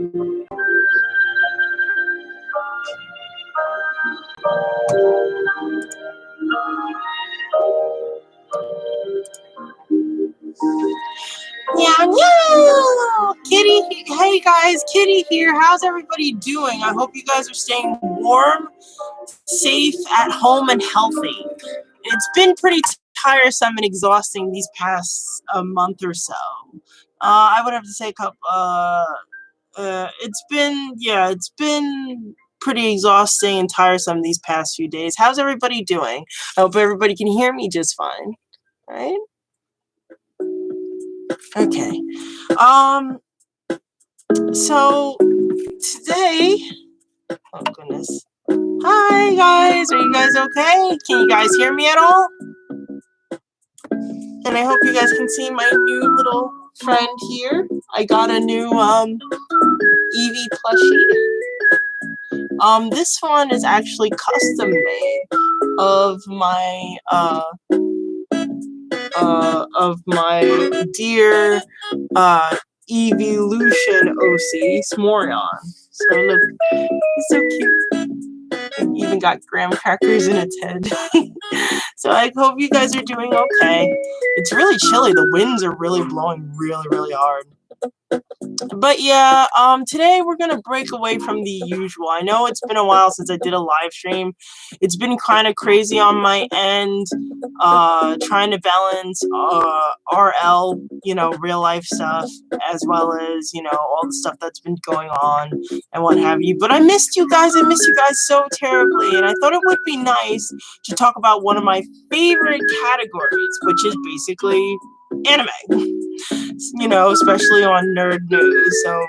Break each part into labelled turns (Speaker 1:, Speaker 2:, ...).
Speaker 1: Meow meow! Kitty, hey guys, Kitty here. How's everybody doing? I hope you guys are staying warm, safe, at home, and healthy. It's been pretty tiresome and exhausting these past month or so. I would have to say it's been pretty exhausting and tiresome these past few days. How's everybody doing? I hope everybody can hear me just fine, right? Okay. So today, oh goodness. Hi guys, are you guys okay? Can you guys hear me at all? And I hope you guys can see my new little friend here. I got a new Eevee plushie. This one is actually custom made of my dear Evolution OC Smorion. So look, he's so cute. He even got graham crackers in its head. So I hope you guys are doing okay. It's really chilly. The winds are really blowing really hard. But yeah, today we're gonna break away from the usual. I know it's been a while since I did a live stream. It's been kind of crazy on my end, trying to balance RL, real life stuff, as well as all the stuff that's been going on and what have you. But I missed you guys. I miss you guys so terribly, and I thought it would be nice to talk about one of my favorite categories, which is basically anime. Especially on Nerd News. So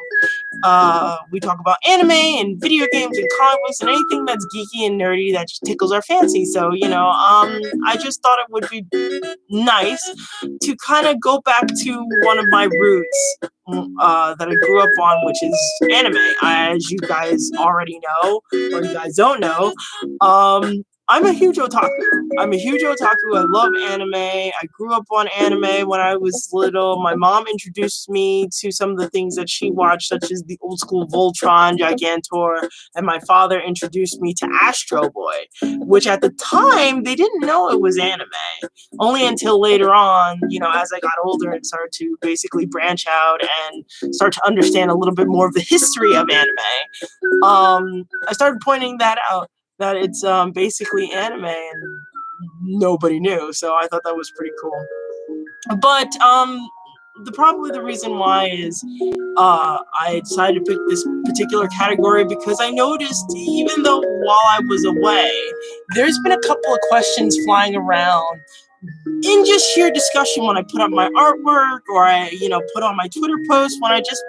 Speaker 1: we talk about anime and video games and comic books and anything that's geeky and nerdy that just tickles our fancy. So I just thought it would be nice to kind of go back to one of my roots that I grew up on, which is anime. As you guys already know, or you guys don't know, I'm a huge otaku. I love anime. I grew up on anime when I was little. My mom introduced me to some of the things that she watched, such as the old school Voltron, Gigantor, and my father introduced me to Astro Boy, which at the time, they didn't know it was anime. Only until later on, as I got older and started to basically branch out and start to understand a little bit more of the history of anime, I started pointing that out, that it's basically anime and nobody knew, so I thought that was pretty cool. But probably the reason why is I decided to pick this particular category because I noticed, even though while I was away, there's been a couple of questions flying around in just sheer discussion when I put up my artwork, or I, put on my Twitter post, when I just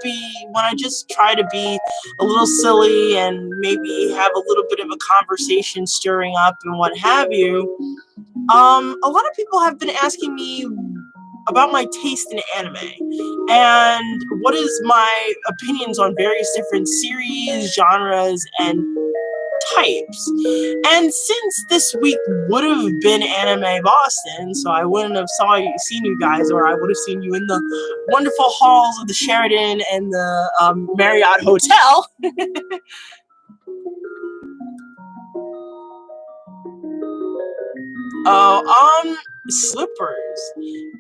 Speaker 1: try to be a little silly and maybe have a little bit of a conversation stirring up and what have you. A lot of people have been asking me about my taste in anime and what is my opinions on various different series, genres, and types. And since this week would have been Anime Boston, so I wouldn't have seen you guys, or I would have seen you in the wonderful halls of the Sheraton and the Marriott Hotel. Slippers.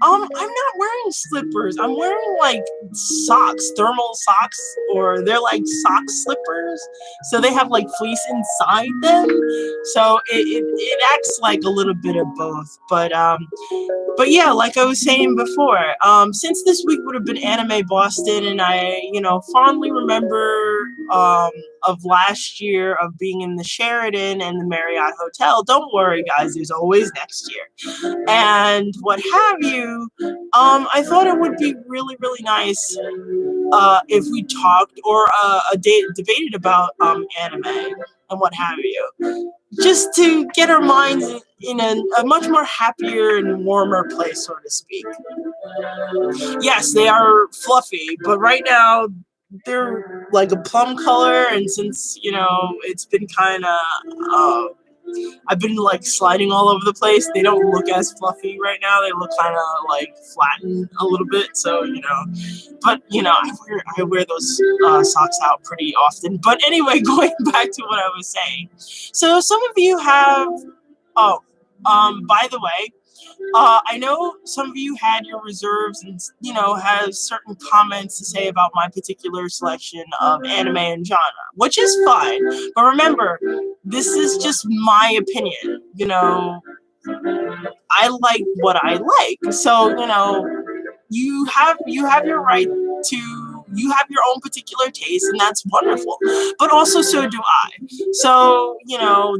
Speaker 1: I'm not wearing slippers. I'm wearing like socks, thermal socks, or they're like sock slippers. So they have like fleece inside them. So it acts like a little bit of both. But yeah, like I was saying before, since this week would have been Anime Boston, and I, fondly remember of last year of being in the Sheraton and the Marriott Hotel. Don't worry, guys, there's always next year. And what have you, I thought it would be really nice if we talked or debated about anime and what have you, just to get our minds in a much more happier and warmer place, so to speak. Yes, they are fluffy, but right now they're like a plum color, and since it's been kind of I've been like sliding all over the place. They don't look as fluffy right now. They look kind of like flattened a little bit. So, but I wear those socks out pretty often. But anyway, going back to what I was saying. So some of you have, by the way, I know some of you had your reserves and, have certain comments to say about my particular selection of anime and genre, which is fine. But remember, this is just my opinion. I like what I like. So, you have your right to, you have your own particular taste, and that's wonderful. But also so do I. So,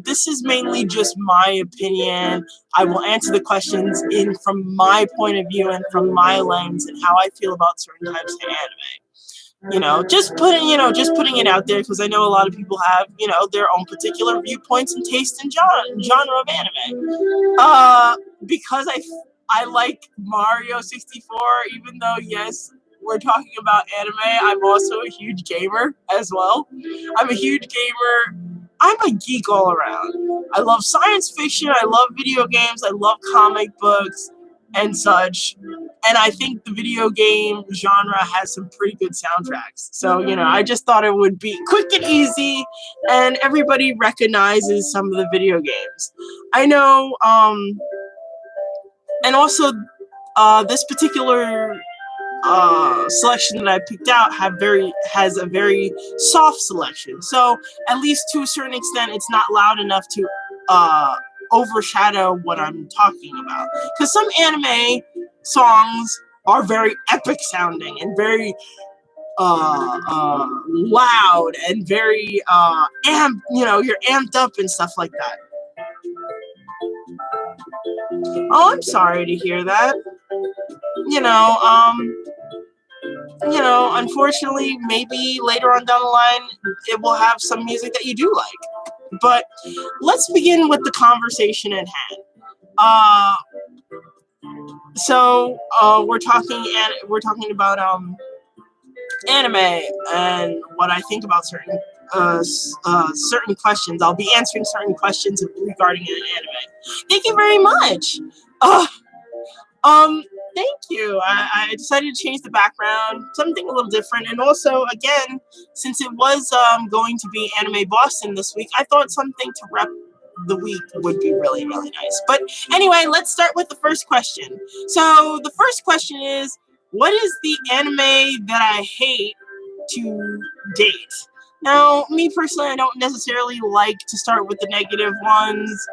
Speaker 1: this is mainly just my opinion. I will answer the questions from my point of view and from my lens and how I feel about certain types of anime. Just putting it out there, because I know a lot of people have, their own particular viewpoints and taste in genre of anime. Because I like Mario 64, even though, yes, we're talking about anime, I'm also a huge gamer as well. I'm a huge gamer. I'm a geek all around. I love science fiction, I love video games, I love comic books and such. And I think the video game genre has some pretty good soundtracks. So, I just thought it would be quick and easy, and everybody recognizes some of the video games. I know, and also, this particular selection that I picked out has a very soft selection. So at least to a certain extent, it's not loud enough to overshadow what I'm talking about. Because some anime songs are very epic sounding and very loud and very you're amped up and stuff like that. Oh, I'm sorry to hear that. Unfortunately, maybe later on down the line, it will have some music that you do like. But let's begin with the conversation at hand. So we're talking about anime and what I think about certain questions. I'll be answering certain questions regarding an anime. Thank you very much. Thank you. I decided to change the background, something a little different, and also, again, since it was going to be Anime Boston this week, I thought something to rep the week would be really, really nice. But anyway, let's start with the first question. So the first question is, what is the anime that I hate to date? Now, me personally, I don't necessarily like to start with the negative ones,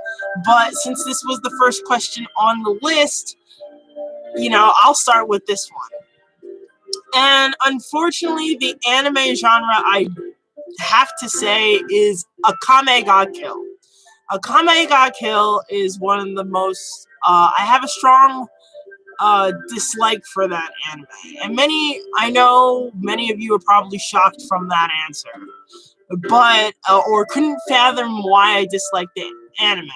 Speaker 1: but since this was the first question on the list, I'll start with this one. And unfortunately, the anime genre I have to say is Akame ga Kill. Akame ga Kill is one of the most, I have a strong dislike for that anime. And I know many of you are probably shocked from that answer, but, or couldn't fathom why I dislike the anime.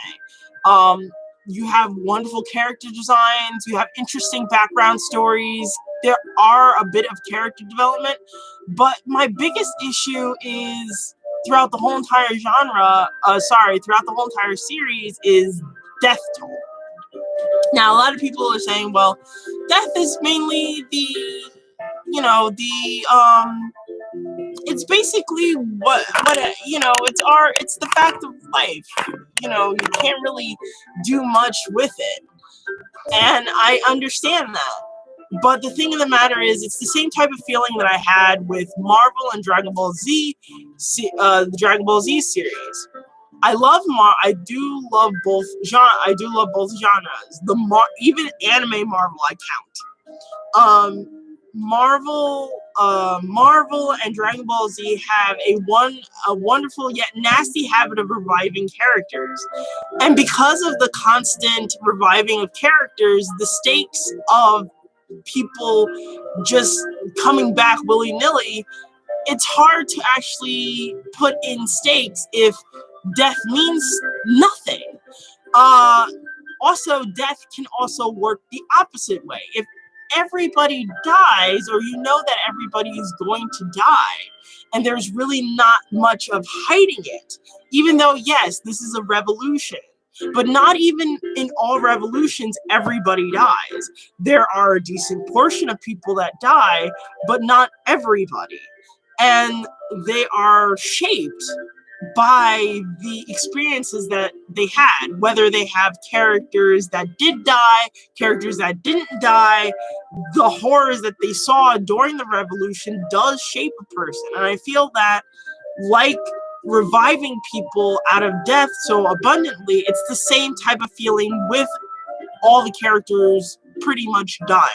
Speaker 1: You have wonderful character designs, you have interesting background stories, there are a bit of character development, but my biggest issue is throughout the whole entire throughout the whole entire series is death toll. Now, a lot of people are saying, well, death is mainly it's basically it's the fact of life. You can't really do much with it. And I understand that. But the thing of the matter is, it's the same type of feeling that I had with Marvel and Dragon Ball Z, the Dragon Ball Z series. I do love both genres. Even anime Marvel, I count. Marvel and Dragon Ball Z have a wonderful yet nasty habit of reviving characters. And because of the constant reviving of characters, the stakes of people just coming back willy-nilly, it's hard to actually put in stakes if death means nothing. Also, death can also work the opposite way. If everybody dies, or you know that everybody is going to die, and there's really not much of hiding it. Even though, yes, this is a revolution, but not even in all revolutions everybody dies. There are a decent portion of people that die, but not everybody. And they are shaped by the experiences that they had, whether they have characters that did die, characters that didn't die. The horrors that they saw during the revolution does shape a person. And I feel that, like reviving people out of death so abundantly, it's the same type of feeling with all the characters pretty much dying.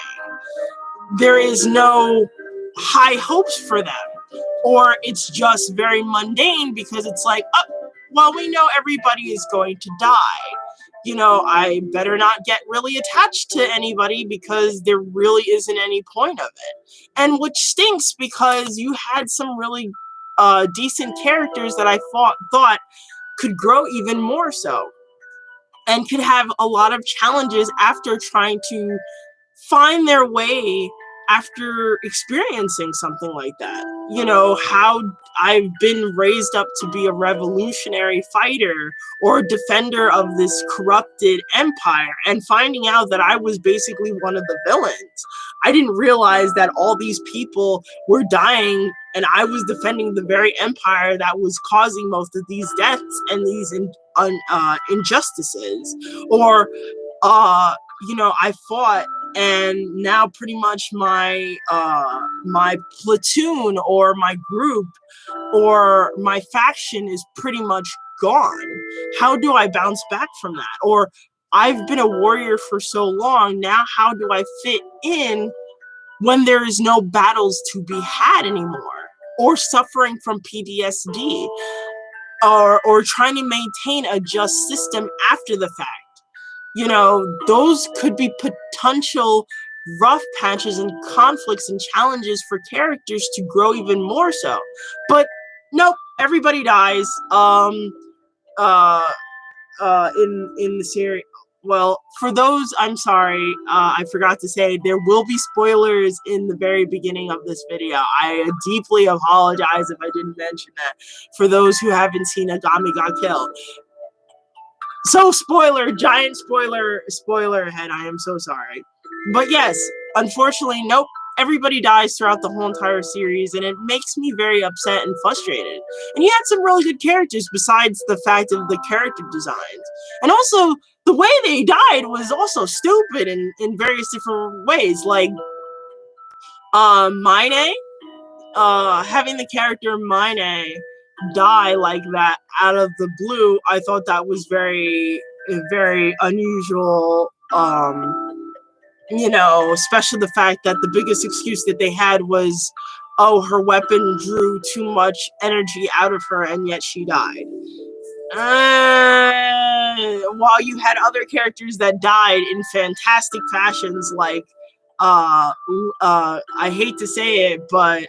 Speaker 1: There is no high hopes for them, or it's just very mundane because it's like, oh, well, we know everybody is going to die. You know, I better not get really attached to anybody because there really isn't any point of it. And which stinks, because you had some really decent characters that I thought could grow even more so, and could have a lot of challenges after trying to find their way after experiencing something like that. You know, how I've been raised up to be a revolutionary fighter or a defender of this corrupted empire, and finding out that I was basically one of the villains. I didn't realize that all these people were dying, and I was defending the very empire that was causing most of these deaths and these injustices. Or you know, I fought, and now pretty much my my platoon or my group or my faction is pretty much gone. How do I bounce back from that? Or I've been a warrior for so long, now how do I fit in when there is no battles to be had anymore? Or suffering from PTSD, or trying to maintain a just system after the fact. You know, those could be potential rough patches and conflicts and challenges for characters to grow even more so. But nope, everybody dies. In the series. Well, for those, I'm sorry, I forgot to say, there will be spoilers in the very beginning of this video. I deeply apologize if I didn't mention that. For those who haven't seen Agami Got Killed. So spoiler, giant spoiler ahead, I am so sorry. But yes, unfortunately, nope, everybody dies throughout the whole entire series, and it makes me very upset and frustrated. And you had some really good characters besides the fact of the character designs. And also, the way they died was also stupid in various different ways. Like, Mine, having the character Mine die like that out of the blue, I thought that was very, very unusual. You know, especially the fact that the biggest excuse that they had was, oh, her weapon drew too much energy out of her, and yet she died. While you had other characters that died in fantastic fashions, like, I hate to say it, but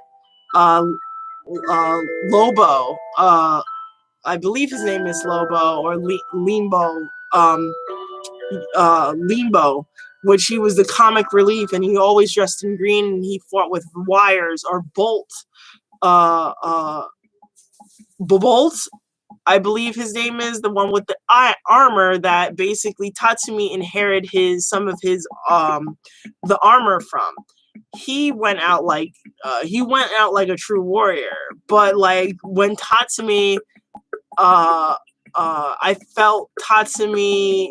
Speaker 1: Lobo, I believe his name is Lobo, or Limbo, Limbo, which he was the comic relief, and he always dressed in green, and he fought with wires. Or Bolt, Bolt, I believe his name is, the one with the armor that basically Tatsumi inherited some of his the armor from. He went out like a true warrior. But like when Tatsumi, I felt Tatsumi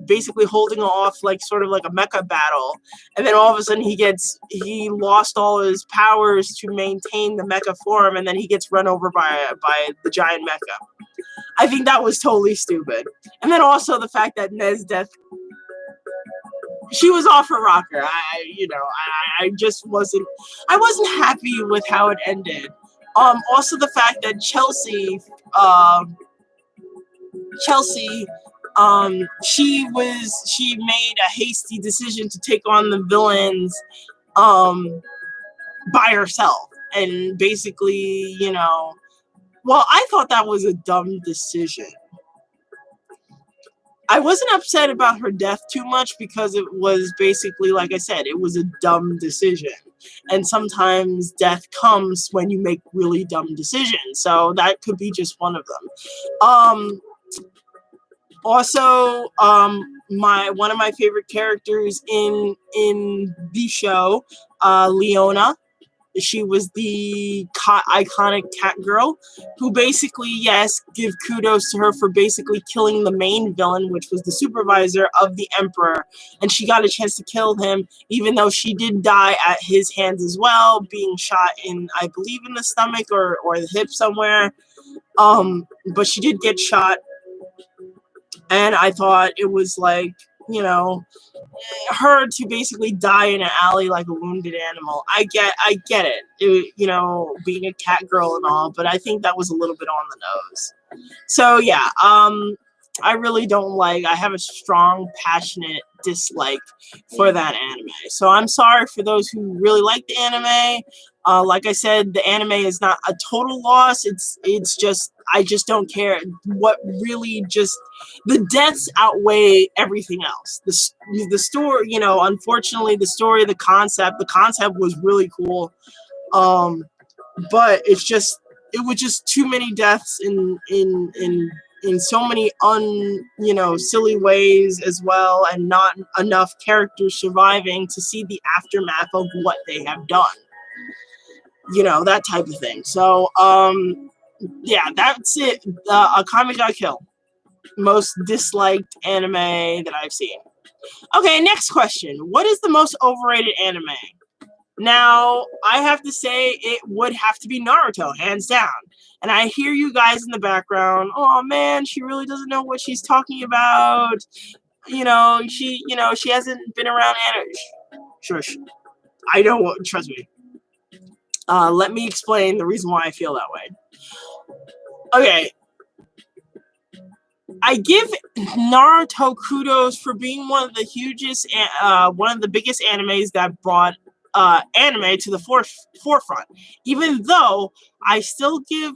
Speaker 1: basically holding off like sort of like a mecha battle, and then all of a sudden he lost all his powers to maintain the mecha form, and then he gets run over by the giant mecha. I think that was totally stupid. And then also the fact that Nez's death, she was off her rocker. I just wasn't happy with how it ended. Also the fact that Chelsea, she made a hasty decision to take on the villains by herself, and basically, you know, well, I thought that was a dumb decision. I wasn't upset about her death too much because it was basically, like I said, it was a dumb decision. And sometimes death comes when you make really dumb decisions. So that could be just one of them. Also, one of my favorite characters in the show, Leona. She was the iconic cat girl who basically, yes, give kudos to her for basically killing the main villain, which was the supervisor of the Emperor. And she got a chance to kill him, even though she did die at his hands as well, being shot in, I believe, in the stomach or the hip somewhere. But she did get shot. And I thought it was like, you know, her to basically die in an alley like a wounded animal. I get it, you know, being a cat girl and all, but I think that was a little bit on the nose. So yeah, I really don't like, I have a strong, passionate dislike for that anime. So I'm sorry for those who really like the anime. Like I said, the anime is not a total loss. It's just, I just don't care. What really just, the deaths outweigh everything else. The story, you know, unfortunately, the story, the concept was really cool. But it's just, it was just too many deaths in so many silly ways as well, and not enough characters surviving to see the aftermath of what they have done. You know, that type of thing. So, yeah, that's it. Akame ga Kill. Most disliked anime that I've seen. Okay, next question. What is the most overrated anime? Now, I have to say it would have to be Naruto, hands down. And I hear you guys in the background, oh man, she really doesn't know what she's talking about. You know, she hasn't been around anime. Shush. I don't, trust me. Let me explain the reason why I feel that way. Okay. I give Naruto kudos for being one of the hugest, one of the biggest animes that brought anime to the forefront. Even though I still give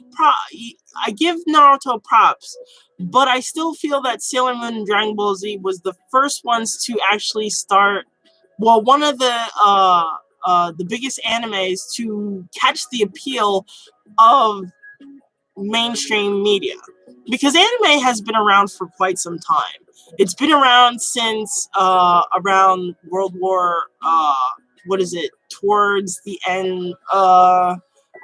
Speaker 1: Naruto props, but I still feel that Sailor Moon and Dragon Ball Z was the first ones to actually start. Well, one of the biggest animes to catch the appeal of mainstream media, because anime has been around for quite some time. It's been around since around World War what is it, towards the end, I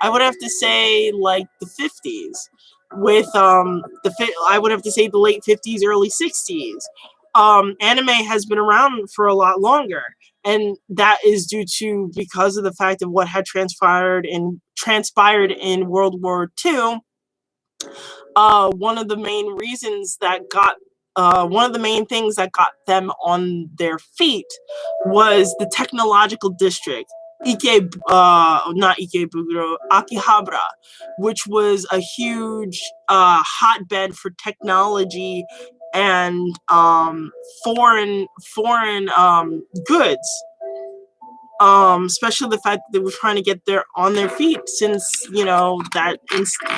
Speaker 1: would have to say like the 50s, with I would have to say the late 50s, early 60s. Anime has been around for a lot longer, and that is due to, because of the fact of what had transpired in World War II. One of the main reasons that got one of the main things that got them on their feet was the technological district, not Ikebukuro, Akihabara, which was a huge hotbed for technology and foreign goods. Especially the fact that they were trying to get on their feet since, you know,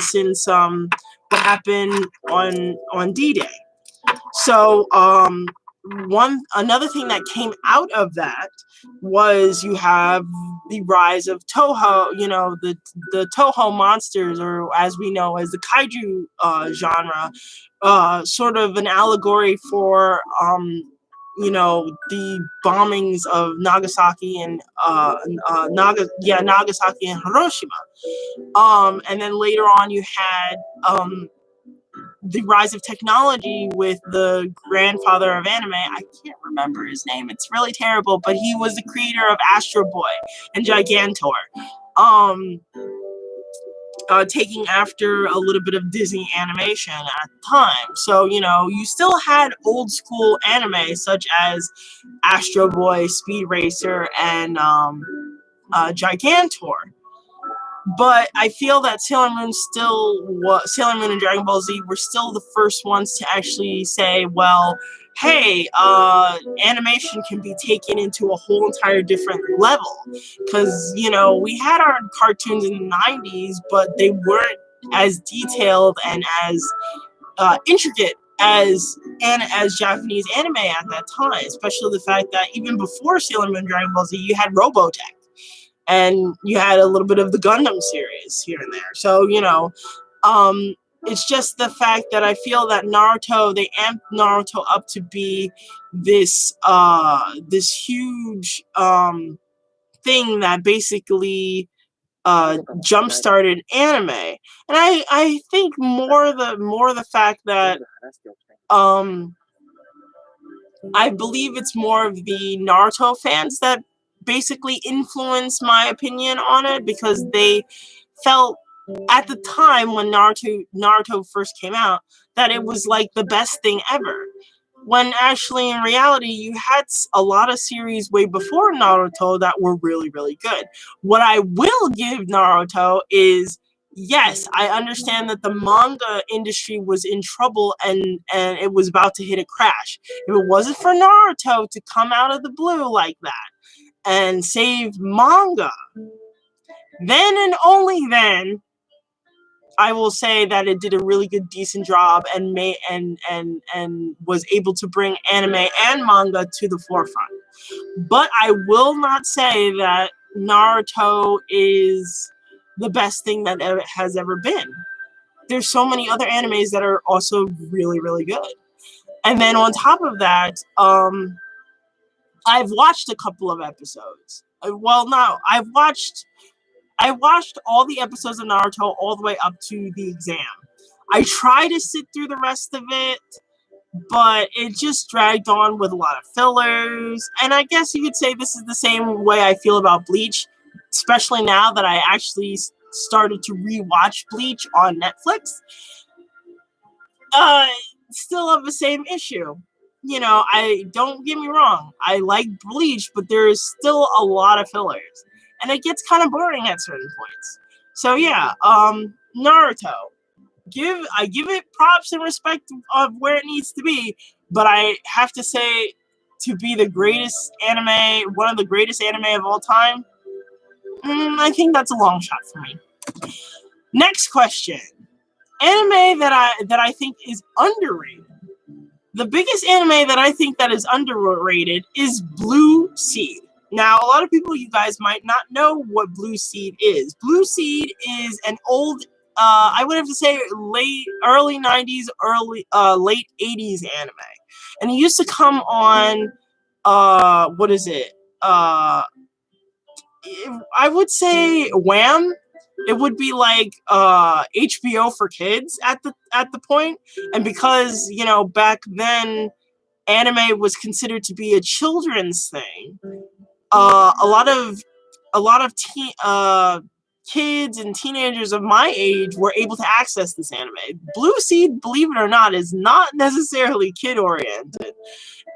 Speaker 1: since what happened on D-Day. So another thing that came out of that was you have the rise of Toho, you know, the Toho monsters, or as we know as the kaiju genre, sort of an allegory for you know, the bombings of Nagasaki and Nagasaki and Hiroshima. And then later on you had the rise of technology with the grandfather of anime. I can't remember his name. It's really terrible, but he was the creator of Astro Boy and Gigantor. Taking after a little bit of Disney animation at the time. So, you know, you still had old school anime such as Astro Boy, Speed Racer, and Gigantor. But I feel that Sailor Moon and Dragon Ball Z were still the first ones to actually say, well, hey, animation can be taken into a whole entire different level. Because, you know, we had our cartoons in the 90s, but they weren't as detailed and as intricate as and as Japanese anime at that time, especially the fact that even before Sailor Moon Dragon Ball Z, you had Robotech, and you had a little bit of the Gundam series here and there. So, it's just the fact that I feel that Naruto, they amped Naruto up to be this huge thing that basically jump started anime. And I think more the fact that I believe it's more of the Naruto fans that basically influenced my opinion on it, because they felt at the time when Naruto first came out that it was like the best thing ever. When actually in reality you had a lot of series way before Naruto that were really, really good. What I will give Naruto is, yes, I understand that the manga industry was in trouble and it was about to hit a crash. If it wasn't for Naruto to come out of the blue like that and save manga, then and only then I will say that it did a really good, decent job and was able to bring anime and manga to the forefront. But I will not say that Naruto is the best thing that has ever been. There's so many other animes that are also really, really good. And then on top of that, I've watched a couple of episodes. Well, no, I watched all the episodes of Naruto all the way up to the exam. I tried to sit through the rest of it, but it just dragged on with a lot of fillers. And I guess you could say this is the same way I feel about Bleach, especially now that I actually started to rewatch Bleach on Netflix. Still have the same issue. I don't get me wrong, I like Bleach, but there is still a lot of fillers, and it gets kind of boring at certain points. So yeah, Naruto, I give it props and respect of where it needs to be, but I have to say, to be the greatest anime, one of the greatest anime of all time, I think that's a long shot for me. Next question. Anime that I think is underrated. The biggest anime that I think that is underrated is Blue Seed. Now, a lot of people, you guys might not know what Blue Seed is. Blue Seed is an old, I would have to say early 90s, late 80s anime. And it used to come on, what is it? I would say Wham. It would be like HBO for kids at the point. And because, back then anime was considered to be a children's thing, a lot of kids and teenagers of my age were able to access this anime. Blue Seed, believe it or not, is not necessarily kid oriented.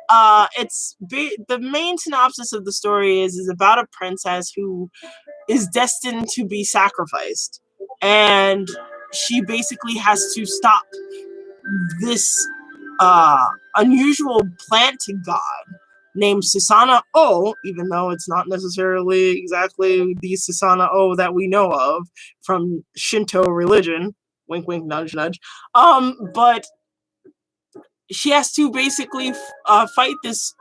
Speaker 1: The main synopsis of the story is about a princess who is destined to be sacrificed, and she basically has to stop this unusual plant god named Susanoo O, even though it's not necessarily exactly the Susanoo O that we know of from Shinto religion. Wink, wink, nudge, nudge. But she has to basically fight this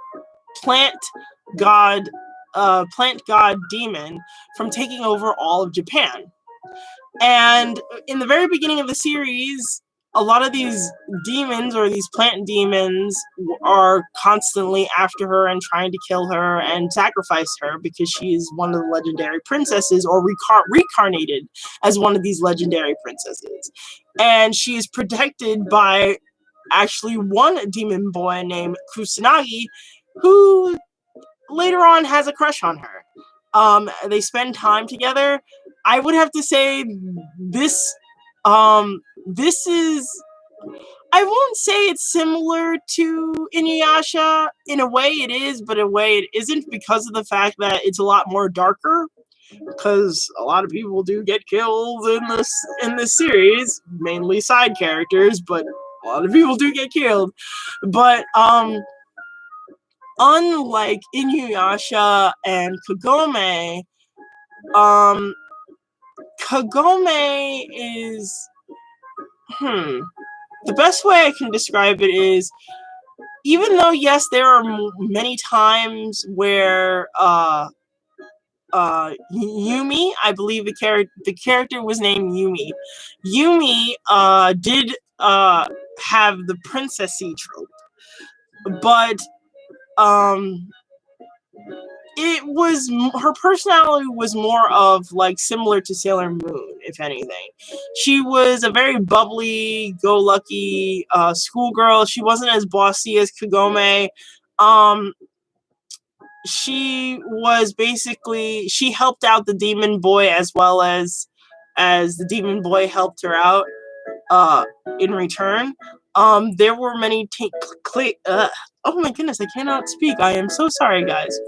Speaker 1: plant god demon from taking over all of Japan. And in the very beginning of the series, a lot of these demons, or these plant demons, are constantly after her and trying to kill her and sacrifice her because she is one of the legendary princesses, or reincarnated as one of these legendary princesses. And she is protected by actually one demon boy named Kusanagi, who later on has a crush on her. They spend time together. I would have to say this is, I won't say it's similar to Inuyasha. In a way it is, but in a way it isn't, because of the fact that it's a lot more darker, because a lot of people do get killed in this series, mainly side characters, but a lot of people do get killed. But unlike Inuyasha and Kagome, Kagome is, the best way I can describe it is, even though, yes, there are many times where Yumi, I believe the character was named Yumi. Yumi did have the princessy trope, but it was, her personality was more of like similar to Sailor Moon, if anything. She was a very bubbly, go lucky schoolgirl. She wasn't as bossy as Kagome. She was basically, she helped out the demon boy as well as the demon boy helped her out in return. There were many oh my goodness, I cannot speak. I am so sorry, guys.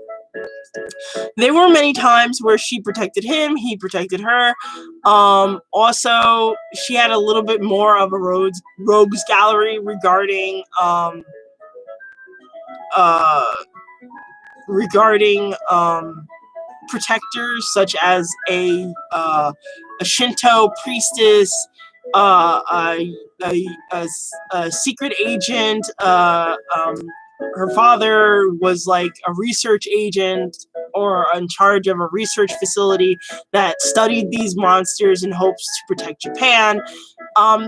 Speaker 1: There were many times where she protected him, he protected her. Also, she had a little bit more of a rogues gallery regarding protectors, such as a Shinto priestess, a secret agent. Her father was like a research agent or in charge of a research facility that studied these monsters in hopes to protect Japan.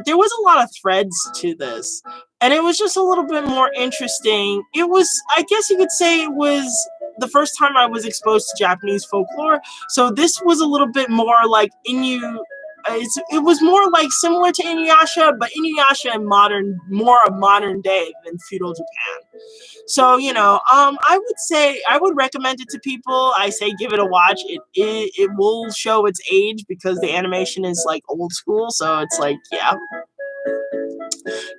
Speaker 1: There was a lot of threads to this, and it was just a little bit more interesting. It was, I guess you could say, it was the first time I was exposed to Japanese folklore, so this was a little bit more like it was more like similar to Inuyasha, but Inuyasha in more of modern day than feudal Japan. So, I would say I would recommend it to people. I say give it a watch. It will show its age because the animation is like old school, so it's like, yeah.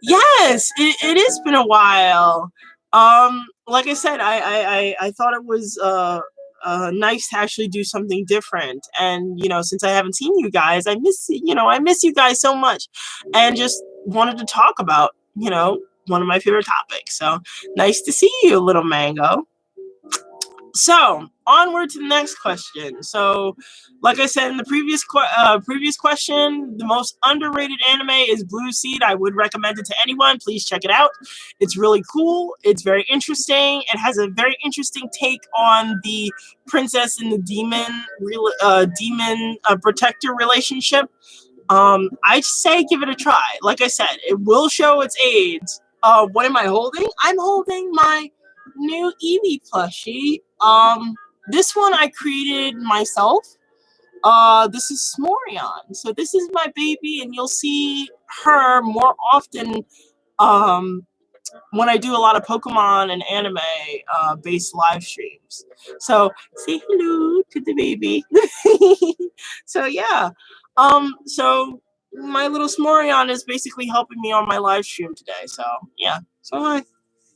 Speaker 1: Yes, it has been a while. Like I said, I thought it was nice to actually do something different. And since I haven't seen you guys, I miss you guys so much, and just wanted to talk about one of my favorite topics. So nice to see you, little mango. So onward to the next question. So, like I said in the previous question, the most underrated anime is Blue Seed. I would recommend it to anyone. Please check it out. It's really cool. It's very interesting. It has a very interesting take on the princess and the demon protector relationship. I say give it a try. Like I said, it will show its age. What am I holding? I'm holding my new Eevee plushie. This one I created myself. This is Smorion. So this is my baby, and you'll see her more often when I do a lot of Pokemon and anime based live streams. So say hello to the baby. So yeah. So my little Smorion is basically helping me on my live stream today. So yeah. So hi.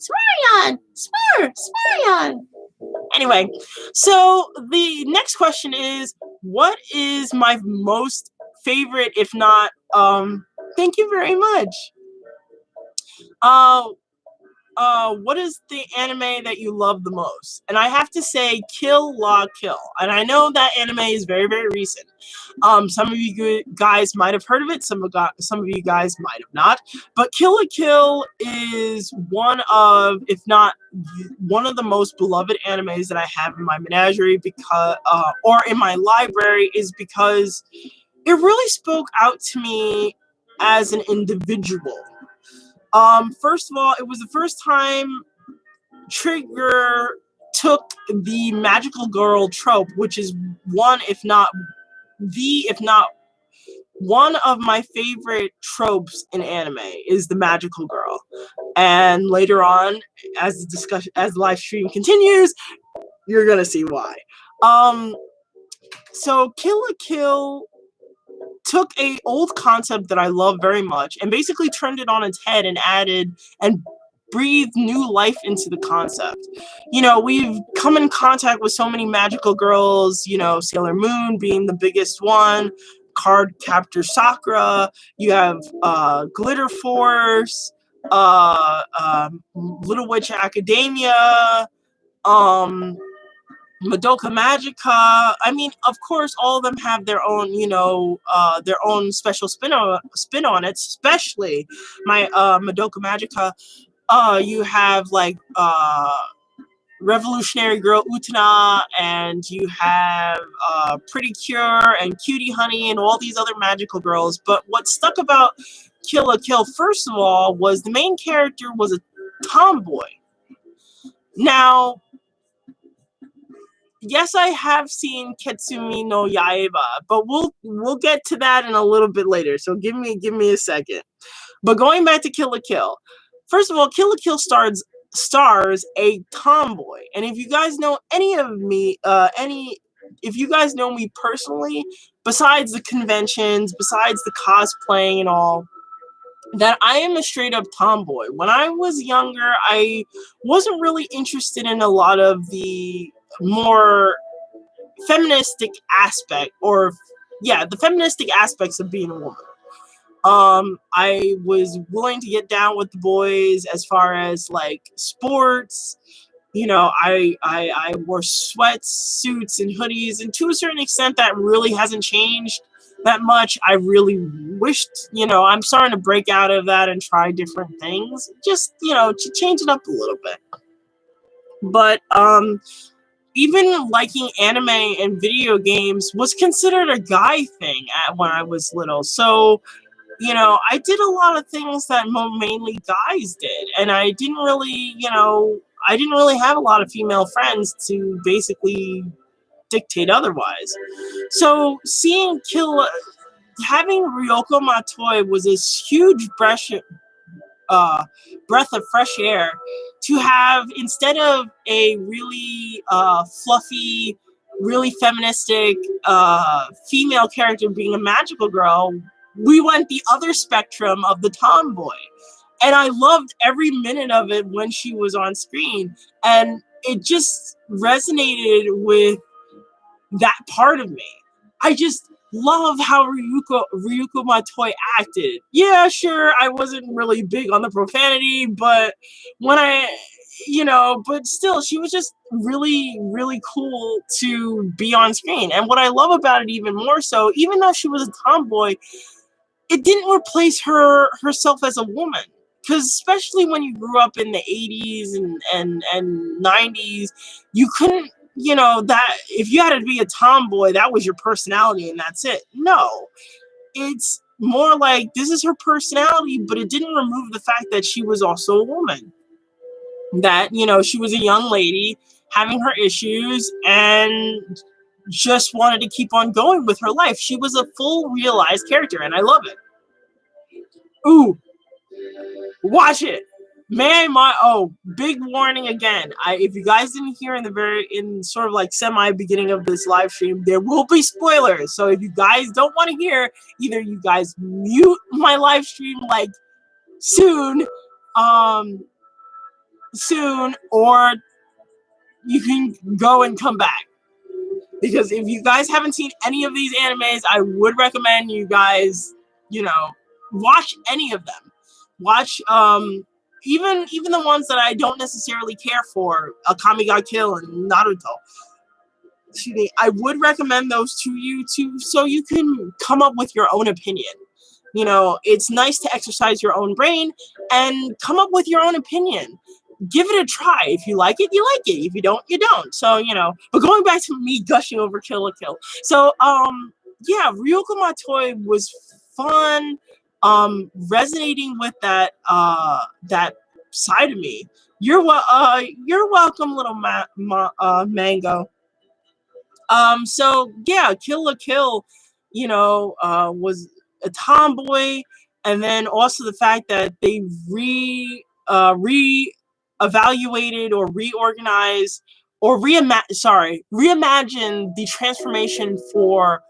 Speaker 1: Smorion! Smorion! Anyway, so the next question is, what is my most favorite, if not, thank you very much. What is the anime that you love the most? And I have to say Kill La Kill. And I know that anime is very, very recent. Some of you guys might have heard of it. Some of you guys might have not. But Kill La Kill is one of, if not one of the most beloved animes that I have in my menagerie, because, or in my library, is because it really spoke out to me as an individual. First of all, it was the first time Trigger took the magical girl trope, which is one, if not one of my favorite tropes in anime, is the magical girl. And later on, as the live stream continues, you're gonna see why. So Kill la Kill took a old concept that I love very much and basically turned it on its head and added and breathed new life into the concept. We've come in contact with so many magical girls, Sailor Moon being the biggest one, Card Captor Sakura, you have Glitter Force, Little Witch Academia, Madoka Magica. I mean, of course, all of them have their own, their own special spin on it. Especially my Madoka Magica. You have like Revolutionary Girl Utena, and you have Pretty Cure and Cutie Honey and all these other magical girls. But what stuck about Kill la Kill, first of all, was the main character was a tomboy. Now, yes, I have seen Ketsumi no Yaiba, but we'll get to that in a little bit later. So give me a second. But going back to Kill la Kill, first of all, Kill la Kill stars a tomboy, and if you guys know any of me, if you guys know me personally, besides the conventions, besides the cosplaying and all, that I am a straight up tomboy. When I was younger, I wasn't really interested in a lot of the more feministic aspect, or yeah, the feministic aspects of being a woman. I was willing to get down with the boys as far as like sports. You know, I wore sweats, suits, and hoodies, and to a certain extent, that really hasn't changed that much. I really wished, you know, I'm starting to break out of that and try different things, just, you know, to change it up a little bit. But even liking anime and video games was considered a guy thing when I was little. So, you know, I did a lot of things that mainly guys did, and I didn't really, you know, I didn't really have a lot of female friends to basically dictate otherwise. So having Ryoko Matoi was this huge breath of fresh air to have, instead of a really fluffy, really feministic female character being a magical girl, we went the other spectrum of the tomboy. And I loved every minute of it when she was on screen. And it just resonated with that part of me. I just love how Ryuko Matoi acted. Yeah, sure, I wasn't really big on the profanity, but when but still, she was just really, really cool to be on screen. And what I love about it even more so, even though she was a tomboy, it didn't replace herself as a woman. Because especially when you grew up in the 80s and 90s, you couldn't, you know, that if you had to be a tomboy, that was your personality and that's it. No, it's more like this is her personality, but it didn't remove the fact that she was also a woman. That, you know, she was a young lady having her issues and just wanted to keep on going with her life. She was a full realized character, and I love it. Ooh, watch it. Big warning again. If you guys didn't hear in sort of like semi beginning of this live stream, there will be spoilers. So if you guys don't want to hear, either you guys mute my live stream like soon, or you can go and come back. Because if you guys haven't seen any of these animes, I would recommend you guys, you know, watch any of them. Watch even the ones that I don't necessarily care for, Akame ga Kill and Naruto. Excuse me. I would recommend those to you too, so you can come up with your own opinion. You know, it's nice to exercise your own brain and come up with your own opinion. Give it a try. If you like it, you like it. If you don't, you don't. So, you know, but going back to me gushing over Kill la Kill. So, yeah, Ryoko Matoi was fun, resonating with that side of me. You're welcome, little Mango. So yeah, Kill la Kill, you know, was a tomboy, and then also the fact that they evaluated or reorganized or reimagined the transformation for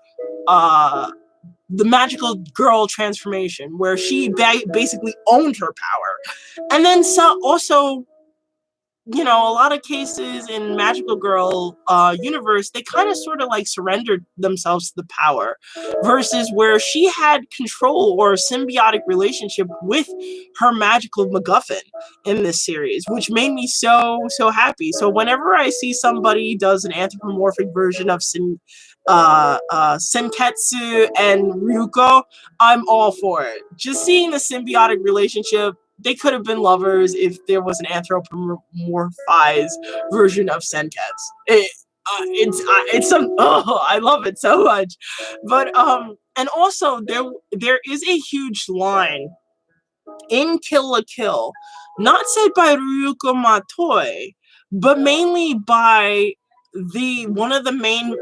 Speaker 1: the magical girl transformation, where she basically owned her power. And then also, you know, a lot of cases in magical girl universe, they kind of sort of like surrendered themselves to the power, versus where she had control or a symbiotic relationship with her magical MacGuffin in this series, which made me so happy. So whenever I see somebody does an anthropomorphic version of Senketsu and Ryuko, I'm all for it. Just seeing the symbiotic relationship they could have been lovers if there was an anthropomorphized version of Senketsu. It's some, oh, I love it so much. But and also there is a huge line in Kill la Kill, not said by Ryuko Matoi, but mainly by the one of the main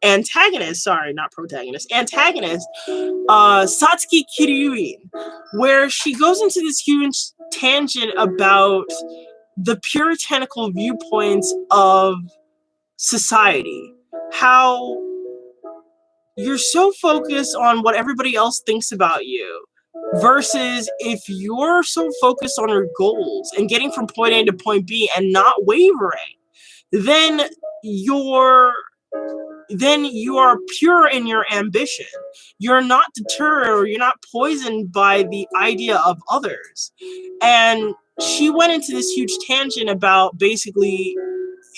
Speaker 1: antagonists, sorry, not protagonist, antagonist, Satsuki Kiryuin, where she goes into this huge tangent about the puritanical viewpoints of society. How you're so focused on what everybody else thinks about you, versus if you're so focused on your goals and getting from point A to point B and not wavering, then you're you are pure in your ambition. You're not deterred, or you're not poisoned by the idea of others. And she went into this huge tangent about basically,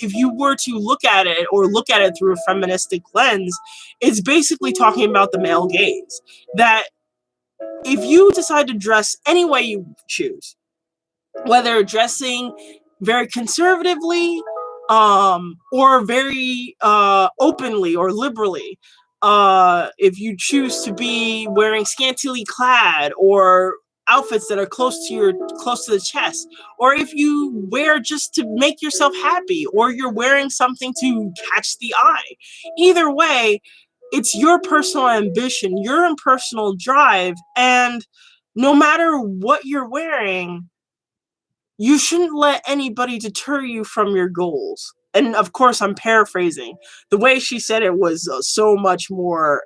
Speaker 1: if you were to look at it through a feministic lens, it's basically talking about the male gaze. That if you decide to dress any way you choose, whether dressing very conservatively, or very openly or liberally, if you choose to be wearing scantily clad, or outfits that are close to the chest, or if you wear just to make yourself happy, or you're wearing something to catch the eye, either way, it's your personal ambition, your personal drive, and no matter what you're wearing, you shouldn't let anybody deter you from your goals. And of course, I'm paraphrasing. The way she said it was so much more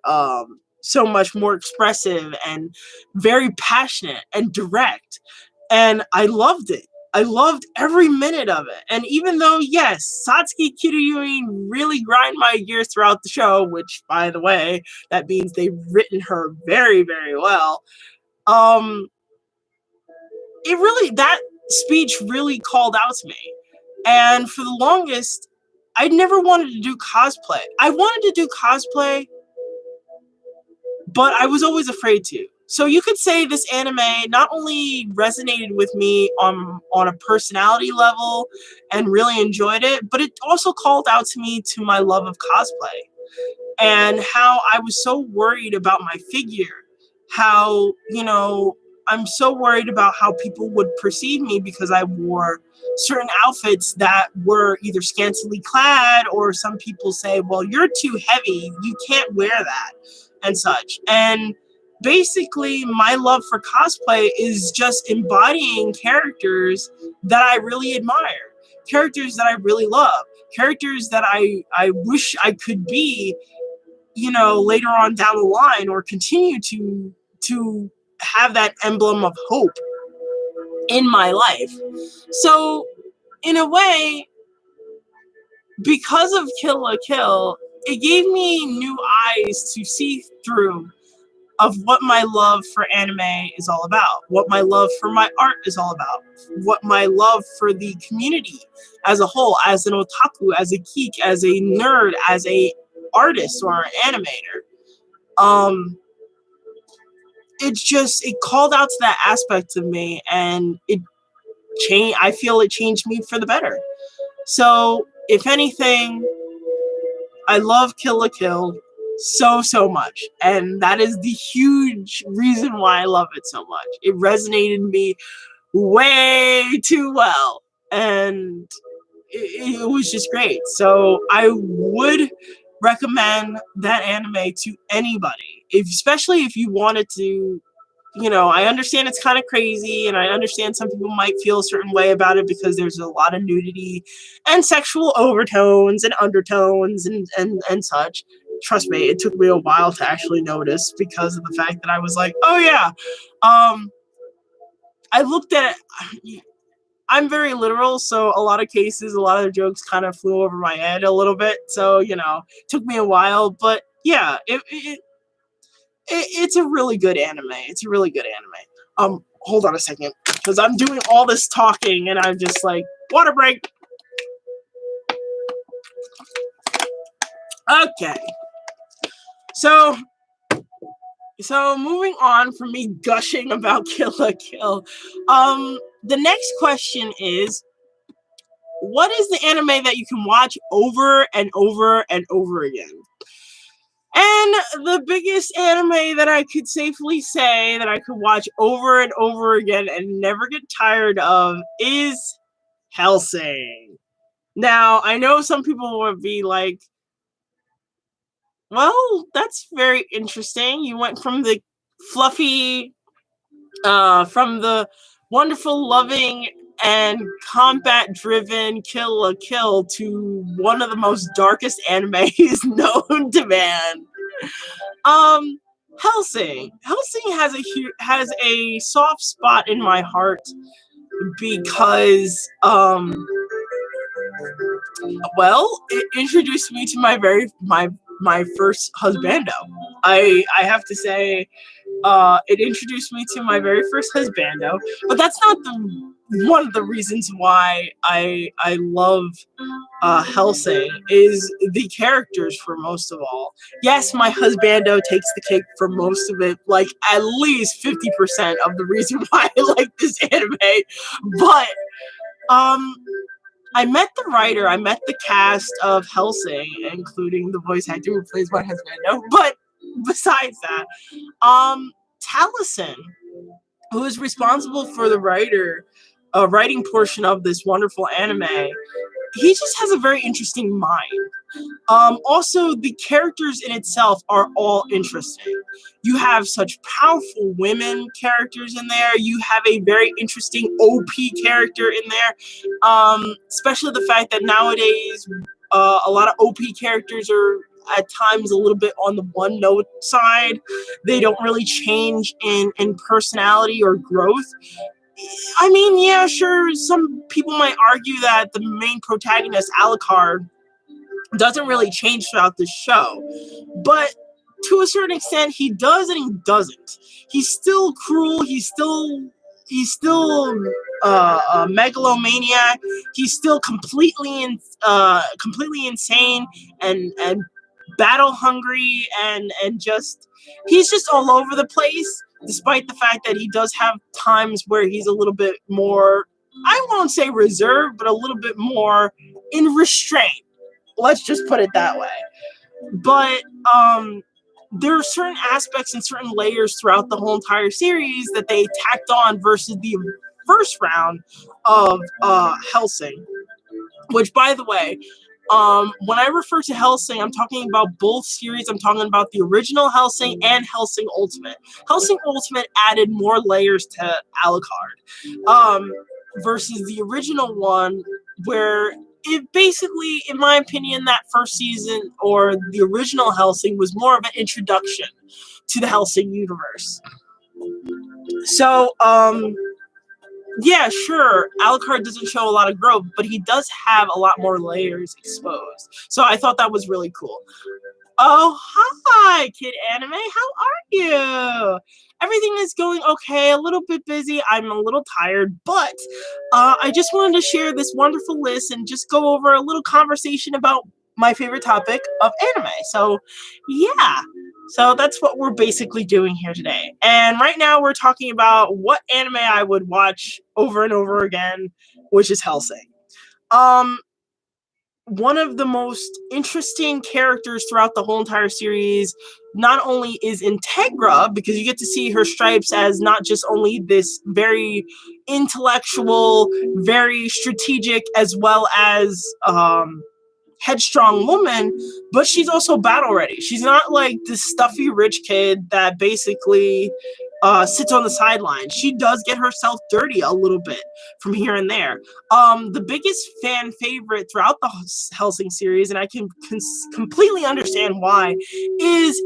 Speaker 1: expressive and very passionate and direct. And I loved it. I loved every minute of it. And even though, yes, Satsuki Kiryuin really grind my gears throughout the show, which, by the way, that means they've written her very, very well. That speech really called out to me. And for the longest, I never wanted to do cosplay. I wanted to do cosplay, but I was always afraid to. So you could say this anime not only resonated with me on a personality level and really enjoyed it, but it also called out to me to my love of cosplay, and how I was so worried about my figure. How, I'm so worried about how people would perceive me because I wore certain outfits that were either scantily clad, or some people say, well, you're too heavy, you can't wear that, and such. And basically, my love for cosplay is just embodying characters that I really admire, characters that I really love, characters that I wish I could be, later on down the line, or continue to have that emblem of hope in my life. So, in a way, because of Kill la Kill, it gave me new eyes to see through of what my love for anime is all about, what my love for my art is all about, what my love for the community as a whole, as an otaku, as a geek, as a nerd, as a artist or an animator. It called out to that aspect of me, and I feel it changed me for the better. So, if anything, I love Kill la Kill so much, and that is the huge reason why I love it so much. It resonated in me way too well, and it was just great. So I would recommend that anime to anybody, especially if you wanted to. I understand it's kind of crazy, and I understand some people might feel a certain way about it because there's a lot of nudity and sexual overtones and undertones and such. Trust me, it took me a while to actually notice, because of the fact that I was like, oh yeah. I looked at it. I'm very literal, so a lot of cases, a lot of the jokes kind of flew over my head a little bit. So, it took me a while, but yeah, it's a really good anime. It's a really good anime. Hold on a second, because I'm doing all this talking and I'm just like, water break. Okay. So, So moving on from me gushing about Kill la Kill, the next question is, what is the anime that you can watch over and over and over again? And the biggest anime that I could safely say that I could watch over and over again and never get tired of is Hellsing. Now, I know some people would be like, well, that's very interesting. You went from the fluffy, from the wonderful, loving, and combat-driven Kill la Kill to one of the most darkest animes known to man. Hellsing. Hellsing has a soft spot in my heart because well, it introduced me to my first husbando. I have to say, it introduced me to my very first husbando, but that's not the one of the reasons why I love Hellsing is the characters for most of all. Yes, my husbando takes the cake for most of it, like at least 50% of the reason why I like this anime. But I met the writer, I met the cast of Hellsing, including the voice actor who plays my husbando. But besides that, Taliesin, who is responsible for the writing portion of this wonderful anime, he just has a very interesting mind. Also, the characters in itself are all interesting. You have such powerful women characters in there. You have a very interesting OP character in there. Especially the fact that nowadays a lot of OP characters are at times a little bit on the one note side. They don't really change in personality or growth. I mean, yeah, sure, some people might argue that the main protagonist, Alucard, doesn't really change throughout the show. But to a certain extent, he does and he doesn't. He's still cruel. He's still a megalomaniac. He's still completely insane and battle hungry and just he's just all over the place. Despite the fact that he does have times where he's a little bit more, I won't say reserved, but a little bit more in restraint. Let's just put it that way. But there are certain aspects and certain layers throughout the whole entire series that they tacked on versus the first round of Hellsing. Which, by the way, when I refer to Hellsing, I'm talking about both series. I'm talking about the original Hellsing and Hellsing Ultimate. Hellsing Ultimate added more layers to Alucard, versus the original one, where it basically, in my opinion, that first season or the original Hellsing was more of an introduction to the Hellsing universe. So, yeah, sure, Alucard doesn't show a lot of growth, but he does have a lot more layers exposed. So I thought that was really cool. Oh, hi, Kid Anime. How are you? Everything is going okay, a little bit busy. I'm a little tired, but I just wanted to share this wonderful list and just go over a little conversation about my favorite topic of anime. So, yeah. So that's what we're basically doing here today. And right now we're talking about what anime I would watch over and over again, which is Hellsing. One of the most interesting characters throughout the whole entire series not only is Integra, because you get to see her stripes as not just only this very intellectual, very strategic, as well as headstrong woman, but she's also battle ready. She's not like this stuffy rich kid that basically sits on the sidelines. She does get herself dirty a little bit from here and there. The biggest fan favorite throughout the Hellsing series, and I can completely understand why, is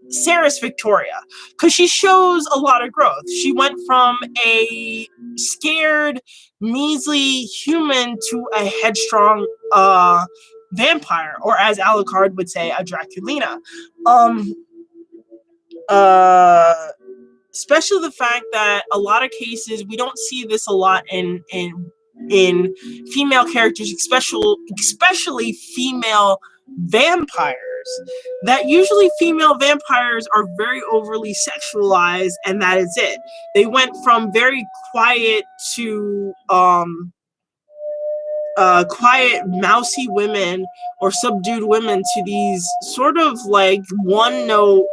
Speaker 1: Sarah's Victoria, because she shows a lot of growth. She went from a scared, measly human to a headstrong vampire, or as Alucard would say, a Draculina. Especially the fact that a lot of cases we don't see this a lot in female characters, especially female vampires. that usually female vampires are very overly sexualized, and that is it. They went from very quiet to quiet, mousy women or subdued women to these sort of like one note,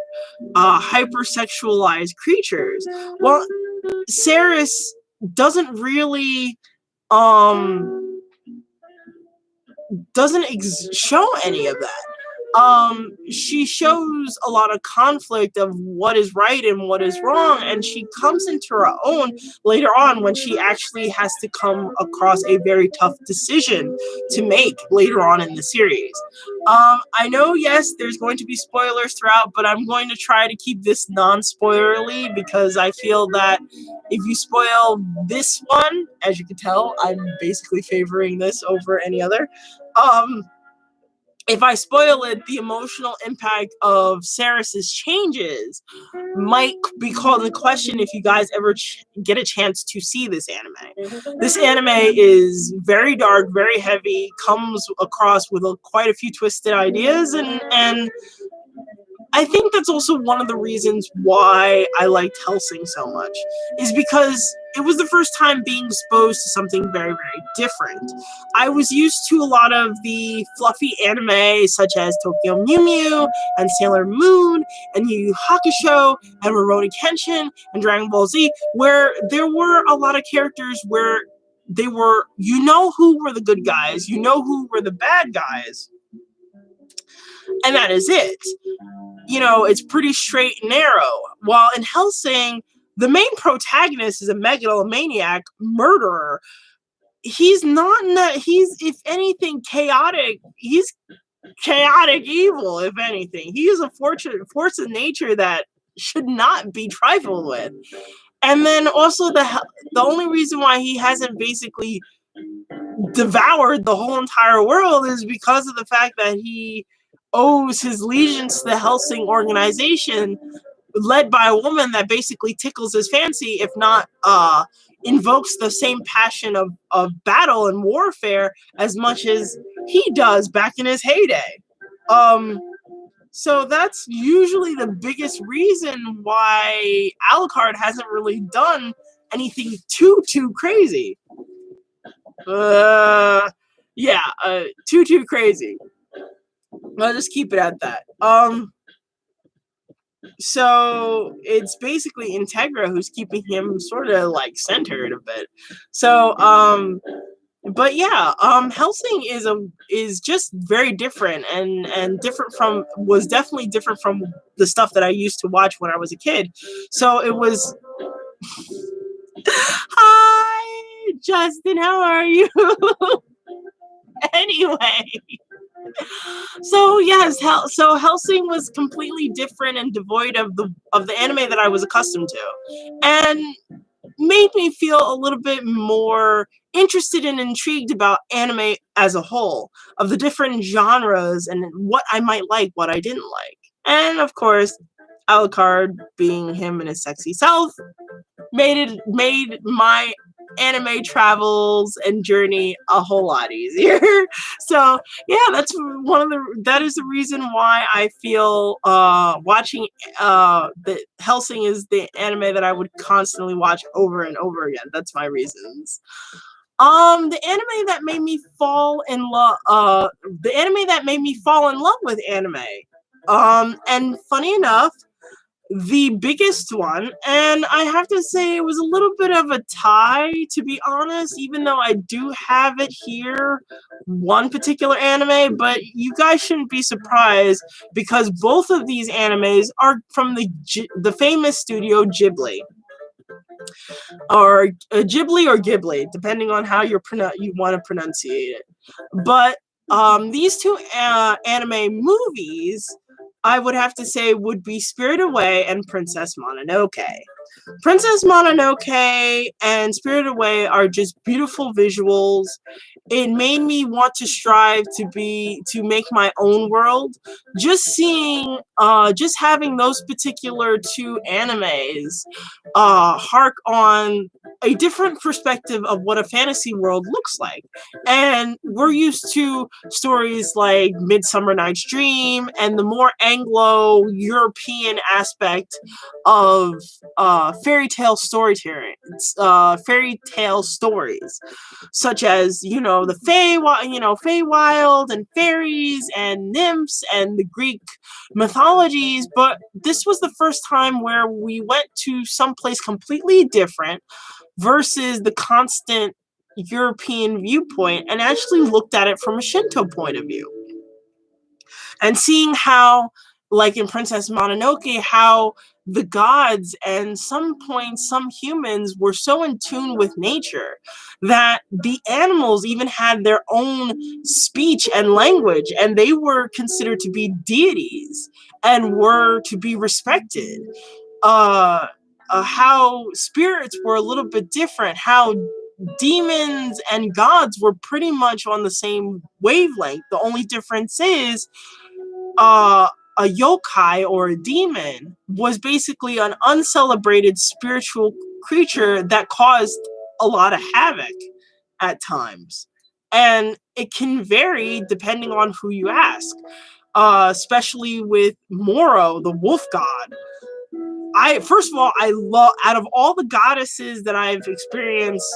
Speaker 1: hypersexualized creatures. Well, Saris doesn't really doesn't show any of that. She shows a lot of conflict of what is right and what is wrong, and she comes into her own later on when she actually has to come across a very tough decision to make later on in the series. I know, yes, there's going to be spoilers throughout, but I'm going to try to keep this non-spoilerly because I feel that if you spoil this one, as you can tell, I'm basically favoring this over any other. If I spoil it, the emotional impact of Saris's changes might be called into question if you guys ever get a chance to see this anime. This anime is very dark, very heavy, comes across with quite a few twisted ideas, and I think that's also one of the reasons why I liked Hellsing so much, is because it was the first time being exposed to something very, very different. I was used to a lot of the fluffy anime such as Tokyo Mew Mew and Sailor Moon and Yu Yu Hakusho and Rurouni Kenshin and Dragon Ball Z, where there were a lot of characters where they were, you know who were the good guys, you know who were the bad guys, and that is it. You know, it's pretty straight and narrow. While in Hellsing, the main protagonist is a megalomaniac murderer. He's not, he's, if anything, chaotic. He's chaotic evil, if anything. He is a force of nature that should not be trifled with. And then also the only reason why he hasn't basically devoured the whole entire world is because of the fact that he owes his allegiance to the Hellsing organization, led by a woman that basically tickles his fancy, if not invokes the same passion of battle and warfare as much as he does back in his heyday. So that's usually the biggest reason why Alucard hasn't really done anything too crazy. Too crazy. I'll just keep it at that. So it's basically Integra who's keeping him sort of like centered a bit. So but yeah, Hellsing is just very different and was definitely different from the stuff that I used to watch when I was a kid. So it was Hi Justin, how are you? Anyway. So yes, so Hellsing was completely different and devoid of the anime that I was accustomed to, and made me feel a little bit more interested and intrigued about anime as a whole, of the different genres and what I might like, what I didn't like, and of course, Alucard, being him and his sexy self, made my anime travels and journey a whole lot easier. So yeah, that is the reason why I feel watching the Hellsing is the anime that I would constantly watch over and over again. That's my reasons. The anime that made me fall in love with anime. And funny enough, the biggest one, and I have to say it was a little bit of a tie, to be honest, even though I do have it here, one particular anime, but you guys shouldn't be surprised because both of these animes are from the famous studio Ghibli. Or Ghibli, depending on how you want to pronunciate it. But these two anime movies, I would have to say, would be Spirited Away and Princess Mononoke. Princess Mononoke and Spirited Away are just beautiful visuals. It made me want to strive to make my own world. Just having those particular two animes hark on a different perspective of what a fantasy world looks like. And we're used to stories like Midsummer Night's Dream and the more Anglo-European aspect of fairy tale storytelling, fairy tale stories, such as, the Feywild and fairies and nymphs and the Greek mythologies. But this was the first time where we went to someplace completely different versus the constant European viewpoint and actually looked at it from a Shinto point of view. And seeing how, like in Princess Mononoke, how the gods and some points, some humans were so in tune with nature that the animals even had their own speech and language, and they were considered to be deities and were to be respected. How spirits were a little bit different, how demons and gods were pretty much on the same wavelength. The only difference is a yokai, or a demon, was basically an uncelebrated spiritual creature that caused a lot of havoc at times. And it can vary depending on who you ask, especially with Moro, the wolf god. First of all, I love, out of all the goddesses that I've experienced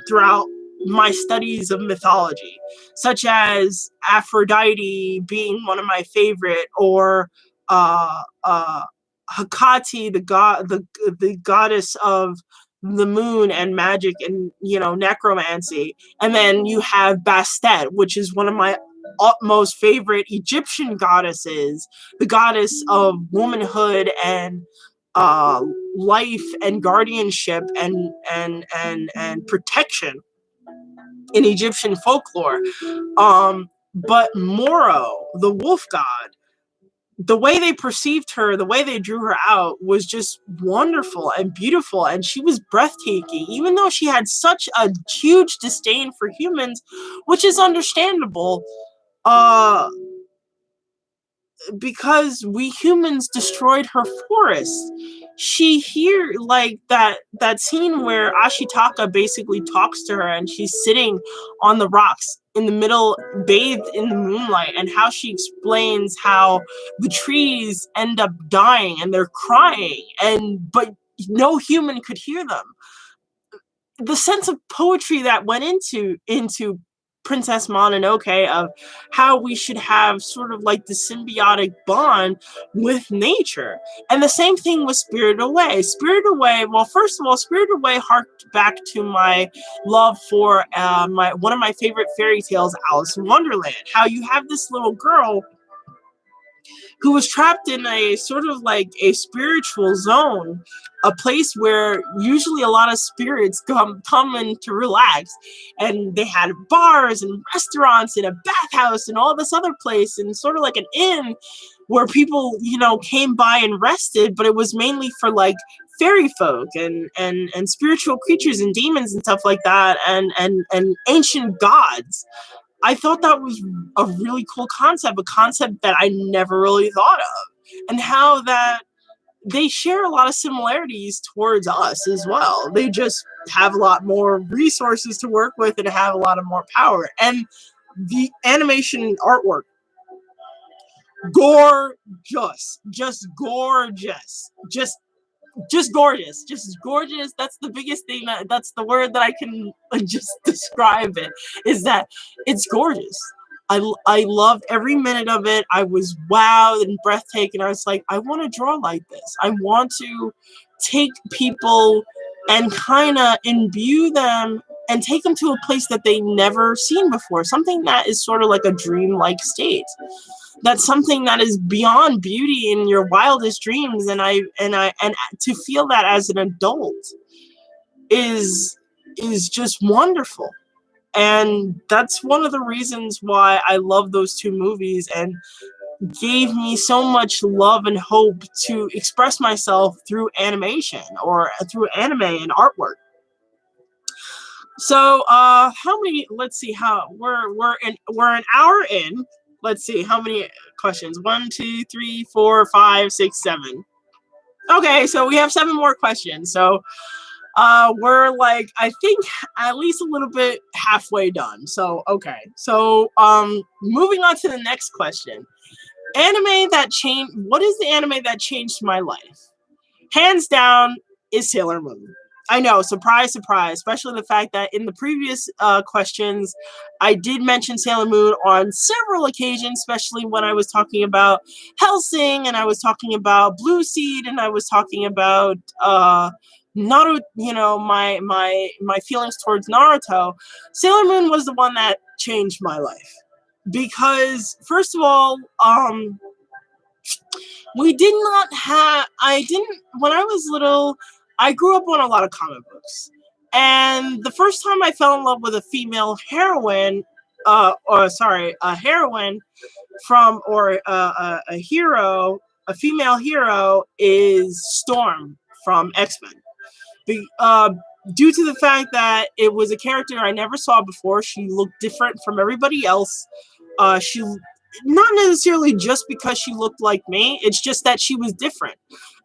Speaker 1: throughout my studies of mythology, such as Aphrodite being one of my favorite, or Hecate, the goddess of the moon and magic and necromancy, and then you have Bastet, which is one of my utmost favorite Egyptian goddesses, the goddess of womanhood and life and guardianship and protection in Egyptian folklore. But Moro, the wolf god, the way they perceived her, the way they drew her out was just wonderful and beautiful, and she was breathtaking, even though she had such a huge disdain for humans, which is understandable. Because we humans destroyed her forest. She like that scene where Ashitaka basically talks to her and she's sitting on the rocks in the middle, bathed in the moonlight, and how she explains how the trees end up dying and they're crying, but no human could hear them. The sense of poetry that went into Princess Mononoke, of how we should have sort of like the symbiotic bond with nature. And the same thing with Spirited Away. Spirited Away, well, first of all, Spirited Away harked back to my love for one of my favorite fairy tales, Alice in Wonderland. How you have this little girl who was trapped in a sort of like a spiritual zone, a place where usually a lot of spirits come in to relax. And they had bars and restaurants and a bathhouse and all this other place, and sort of like an inn where people, came by and rested, but it was mainly for like fairy folk and spiritual creatures and demons and stuff like that, and ancient gods. I thought that was a really cool concept, a concept that I never really thought of, and how that they share a lot of similarities towards us as well. They just have a lot more resources to work with and have a lot of more power. And the animation and artwork, gorgeous, just gorgeous, just gorgeous. That's the biggest thing, that's the word that I can just describe it, is that it's gorgeous. I loved every minute of it. I was wowed and breathtaking. I was like, I want to draw like this. I want to take people and kind of imbue them and take them to a place that they never seen before, something that is sort of like a dream-like state. That's something that is beyond beauty in your wildest dreams, and to feel that as an adult is just wonderful. And that's one of the reasons why I love those two movies, and gave me so much love and hope to express myself through animation, or through anime and artwork. So how many, let's see, how we're an hour in. Let's see, how many questions? 1, 2, 3, 4, 5, 6, 7. Okay, so we have 7 more questions. So We're like, I think at least a little bit halfway done. So, okay. So, moving on to the next question. Anime that changed, what is the anime that changed my life? Hands down is Sailor Moon. I know, surprise, surprise, especially the fact that in the previous questions, I did mention Sailor Moon on several occasions, especially when I was talking about Hellsing and I was talking about Blue Seed and I was talking about Naruto, you know, my feelings towards Naruto. Sailor Moon was the one that changed my life. Because first of all, we did not have, I didn't, when I was little, I grew up on a lot of comic books. And the first time I fell in love with a female heroine, a heroine from, or a hero, a female hero is Storm from X-Men. Uh, Due to the fact that it was a character I never saw before, she looked different from everybody else. She not necessarily just because she looked like me, it's just that she was different.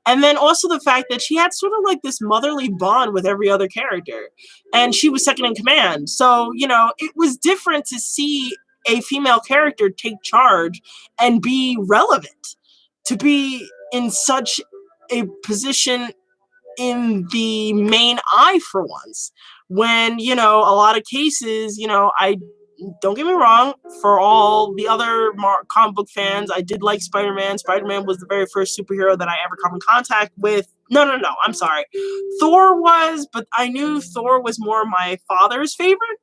Speaker 1: And then also the fact that she had sort of like this motherly bond with every other character. And she was second in command. So, you know, it was different to see a female character take charge and be relevant, to be in such a position in the main eye for once. When, you know, a lot of cases, you know, I don't get me wrong, for all the other comic book fans, I did like Spider-Man. Spider-Man was the very first superhero that I ever come in contact with. No, I'm sorry. Thor was, but I knew Thor was more my father's favorite.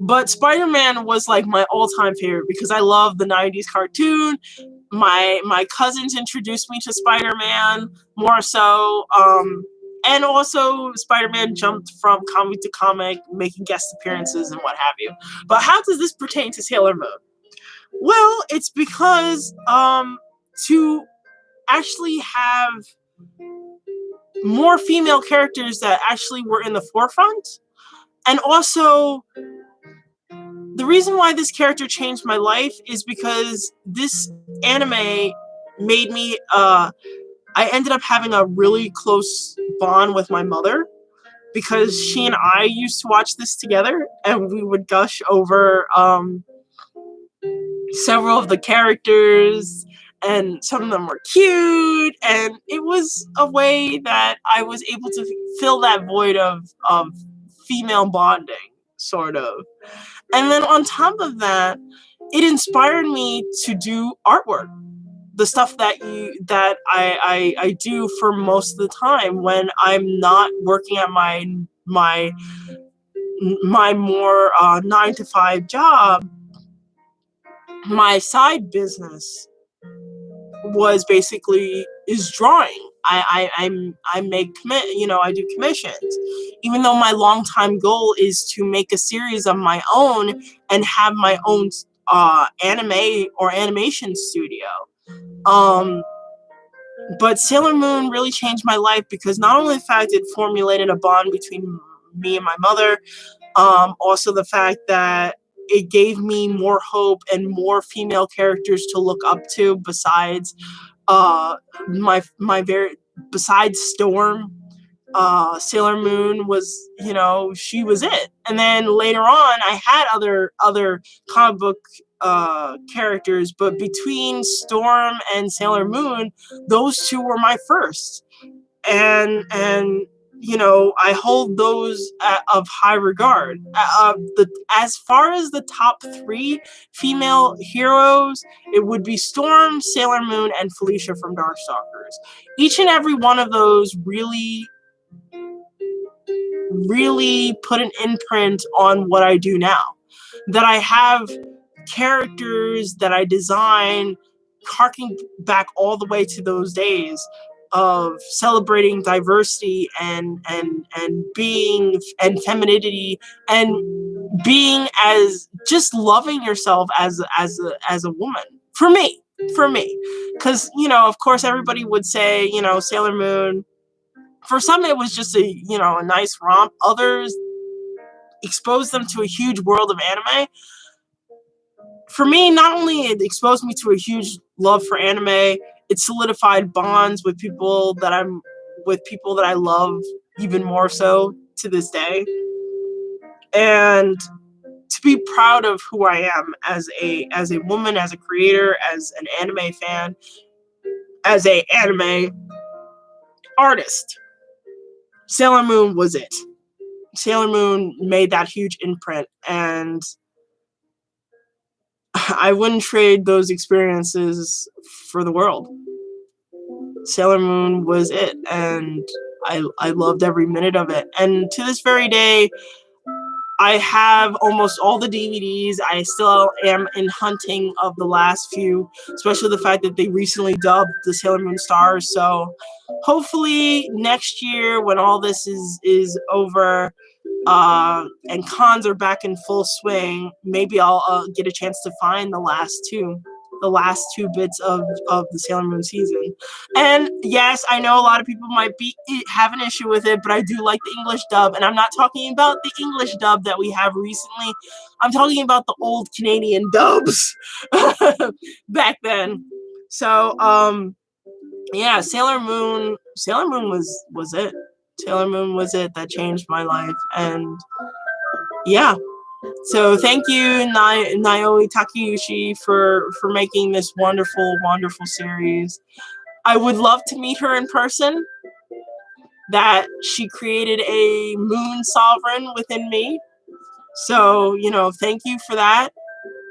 Speaker 1: But Spider-Man was like my all-time favorite because I love the 90s cartoon. My cousins introduced me to Spider-Man more so. And also Spider-Man jumped from comic to comic, making guest appearances and what have you. But how does this pertain to Sailor Moon? Well, it's because to actually have more female characters that actually were in the forefront, and also the reason why this character changed my life is because this anime made me I ended up having a really close bond with my mother because she and I used to watch this together and we would gush over several of the characters, and some of them were cute, and it was a way that I was able to fill that void of female bonding, sort of. And then on top of that, it inspired me to do artwork. The stuff I do for most of the time when I'm not working at my more 9-to-5 job. My side business was basically is drawing. I make I do commissions, even though my long-time goal is to make a series of my own and have my own anime or animation studio. But Sailor Moon really changed my life because not only the fact it formulated a bond between me and my mother, also the fact that it gave me more hope and more female characters to look up to besides besides Storm. Sailor Moon was, she was it. And then later on, I had other comic book characters, but between Storm and Sailor Moon, those two were my first. And I hold those of high regard. As far as the top 3 female heroes, it would be Storm, Sailor Moon, and Felicia from Darkstalkers. Each and every one of those really put an imprint on what I do now. That I have characters that I design harking back all the way to those days of celebrating diversity and being and femininity and being as just loving yourself as a woman. For me, because of course everybody would say Sailor Moon. For some, it was just a nice romp. Others exposed them to a huge world of anime. For me, not only it exposed me to a huge love for anime, it solidified bonds with people that I love even more so to this day. And to be proud of who I am as a woman, as a creator, as an anime fan, as a anime artist. Sailor Moon was it. Sailor Moon made that huge imprint, and I wouldn't trade those experiences for the world. Sailor Moon was it, and I loved every minute of it. And to this very day, I have almost all the DVDs. I still am in hunting of the last few, especially the fact that they recently dubbed the Sailor Moon stars. So hopefully next year, when all this is over, and cons are back in full swing, maybe I'll get a chance to find the last two bits of the Sailor Moon season. And yes, I know a lot of people might have an issue with it, but I do like the English dub, and I'm not talking about the English dub that we have recently. I'm talking about the old Canadian dubs back then. So yeah, Sailor Moon was it. Sailor Moon was it that changed my life. And yeah, so thank you, Naomi Takeuchi, for making this wonderful, wonderful series. I would love to meet her in person. That she created a moon sovereign within me. So, you know, thank you for that.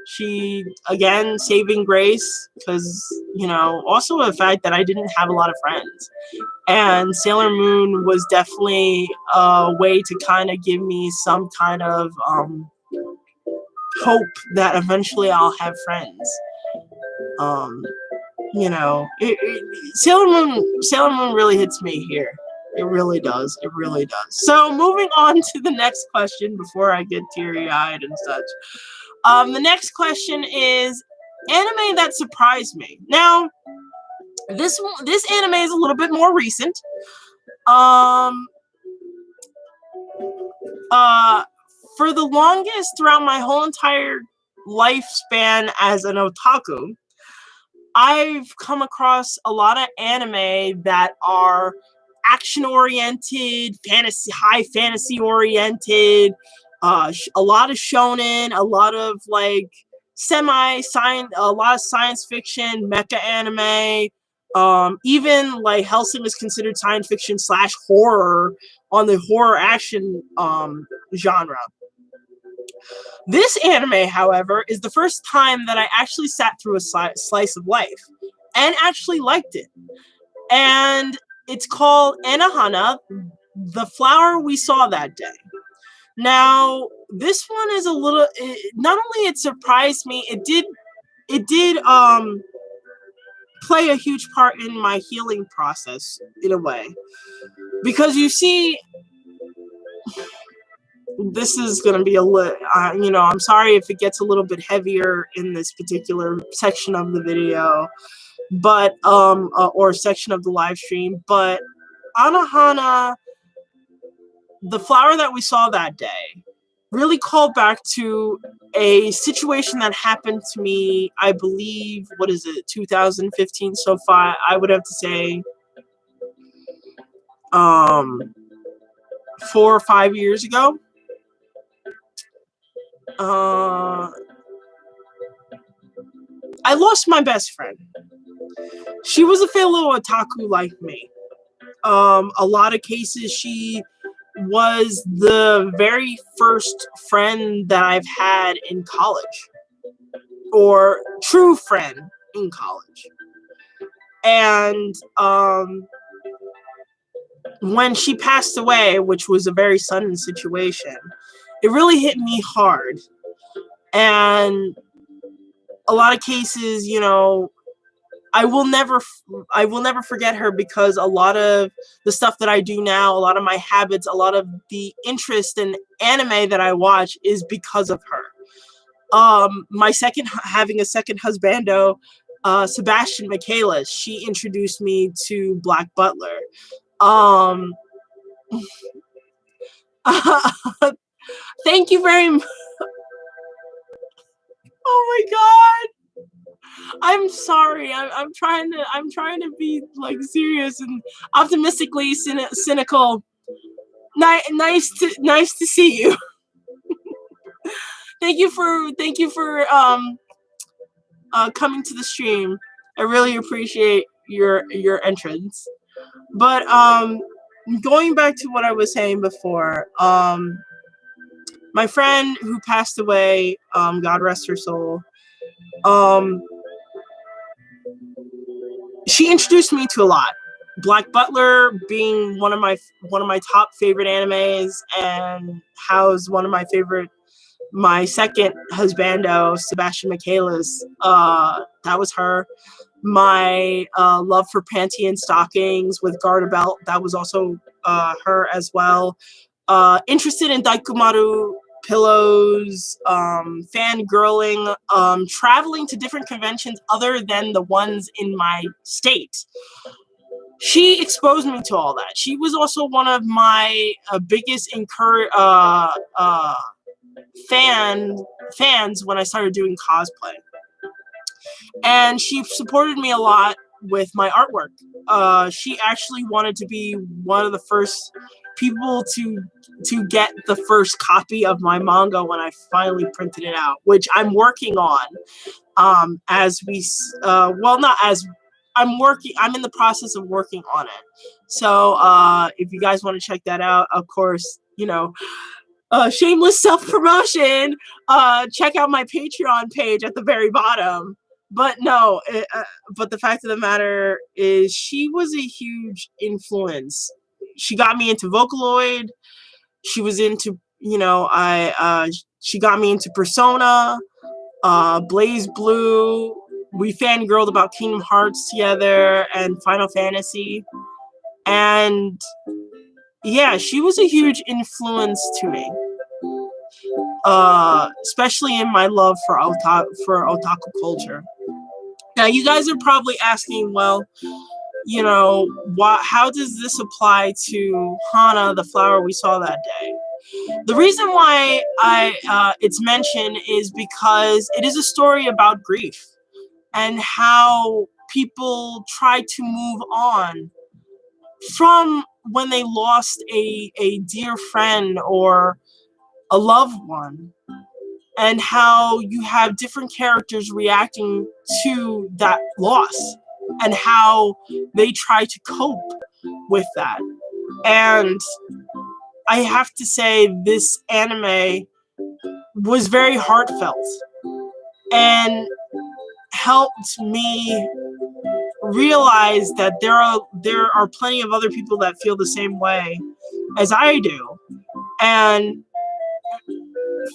Speaker 1: She, again, saving grace, because, you know, also the fact that I didn't have a lot of friends. And Sailor Moon was definitely a way to kind of give me some kind of hope that eventually I'll have friends. You know, Sailor Moon really hits me here. It really does. It really does. So moving on to the next question before I get teary-eyed and such. The next question is anime that surprised me. Now, this anime is a little bit more recent. For the longest, throughout my whole entire lifespan as an otaku, I've come across a lot of anime that are action-oriented, high fantasy-oriented, a lot of shonen, a lot of like semi-science, a lot of science fiction, mecha anime, even like Hellsing is considered science fiction / horror on the horror action genre. This anime, however, is the first time that I actually sat through a slice of life and actually liked it. And it's called Anohana, the flower we saw that day. Now, this one is a little, not only it surprised me, it did play a huge part in my healing process in a way. Because you see, this is going to be a little, you know, I'm sorry if it gets a little bit heavier in this particular section of the video, but, or section of the live stream, but Anohana, the flower that we saw that day, really called back to a situation that happened to me, I believe, 2015 so far, I would have to say, 4 or 5 years ago. I lost my best friend. She was a fellow otaku like me. A lot of cases, she was the very first friend that I've had in college, or true friend in college. And when she passed away, which was a very sudden situation, it really hit me hard. And a lot of cases, you know, I will never forget her, because a lot of the stuff that I do now, a lot of my habits, a lot of the interest in anime that I watch is because of her. Having a second husbando, Sebastian Michaelis, she introduced me to Black Butler. Thank you very much. Oh my god. I'm sorry. I'm trying to be like serious and optimistically cynical. Nice to see you. Thank you for coming to the stream. I really appreciate your entrance. But going back to what I was saying before, my friend who passed away, God rest her soul, she introduced me to a lot. Black Butler being one of my top favorite animes, and How's one of my second husbando, Sebastian Michaelis. That was her. My love for Panty and Stockings with Garter Belt, that was also her as well. Interested in Daikumaru pillows, fangirling, traveling to different conventions other than the ones in my state. She exposed me to all that. She was also one of my biggest fans when I started doing cosplay. And she supported me a lot with my artwork. She actually wanted to be one of the first people to get the first copy of my manga when I finally printed it out, which I'm working on. I'm in the process of working on it. So if you guys want to check that out, of course, shameless self-promotion, check out my Patreon page at the very bottom. But no, but the fact of the matter is she was a huge influence. She got me into Vocaloid. She was into, she got me into Persona, Blaze Blue. We fangirled about Kingdom Hearts together and Final Fantasy. And yeah, she was a huge influence to me. Especially in my love for otaku culture. Now, you guys are probably asking, well, how does this apply to Hana, the flower we saw that day? The reason why it's mentioned is because it is a story about grief and how people try to move on from when they lost a dear friend or a loved one, and how you have different characters reacting to that loss and how they try to cope with that. And I have to say, this anime was very heartfelt and helped me realize that there are plenty of other people that feel the same way as I do, and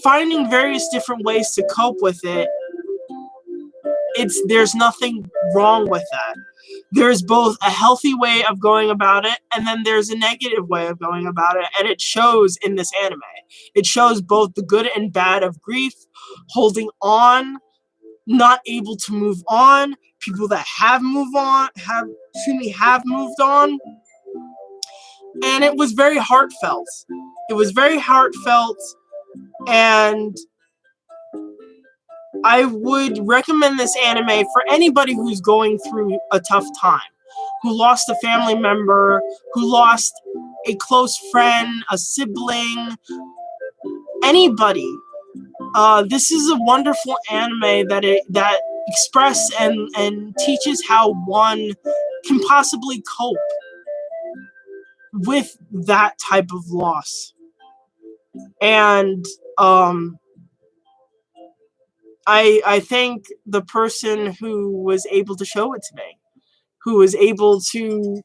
Speaker 1: finding various different ways to cope with it. There's nothing wrong with that. There's both a healthy way of going about it, and then there's a negative way of going about it, and it shows in this anime. It shows both the good and bad of grief, holding on, not able to move on, people that have moved on, and it was very heartfelt. It was very heartfelt, and I would recommend this anime for anybody who's going through a tough time, who lost a family member, who lost a close friend, a sibling, anybody. This is a wonderful anime that expresses and teaches how one can possibly cope with that type of loss. And I thank the person who was able to show it to me, who was able to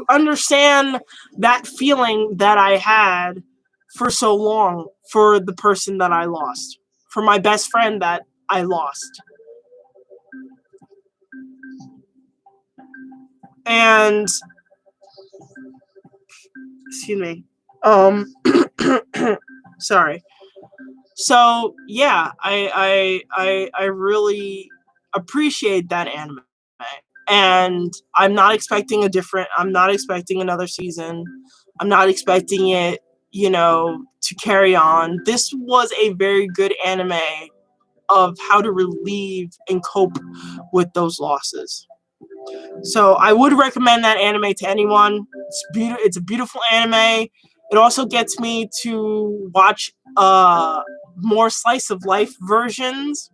Speaker 1: understand that feeling that I had for so long for the person that I lost, for my best friend that I lost. And excuse me. Sorry. So yeah, I really appreciate that anime, and I'm not expecting another season. I'm not expecting it, to carry on. This was a very good anime of how to relieve and cope with those losses. So I would recommend that anime to anyone. It's a beautiful anime. It also gets me to watch more slice of life versions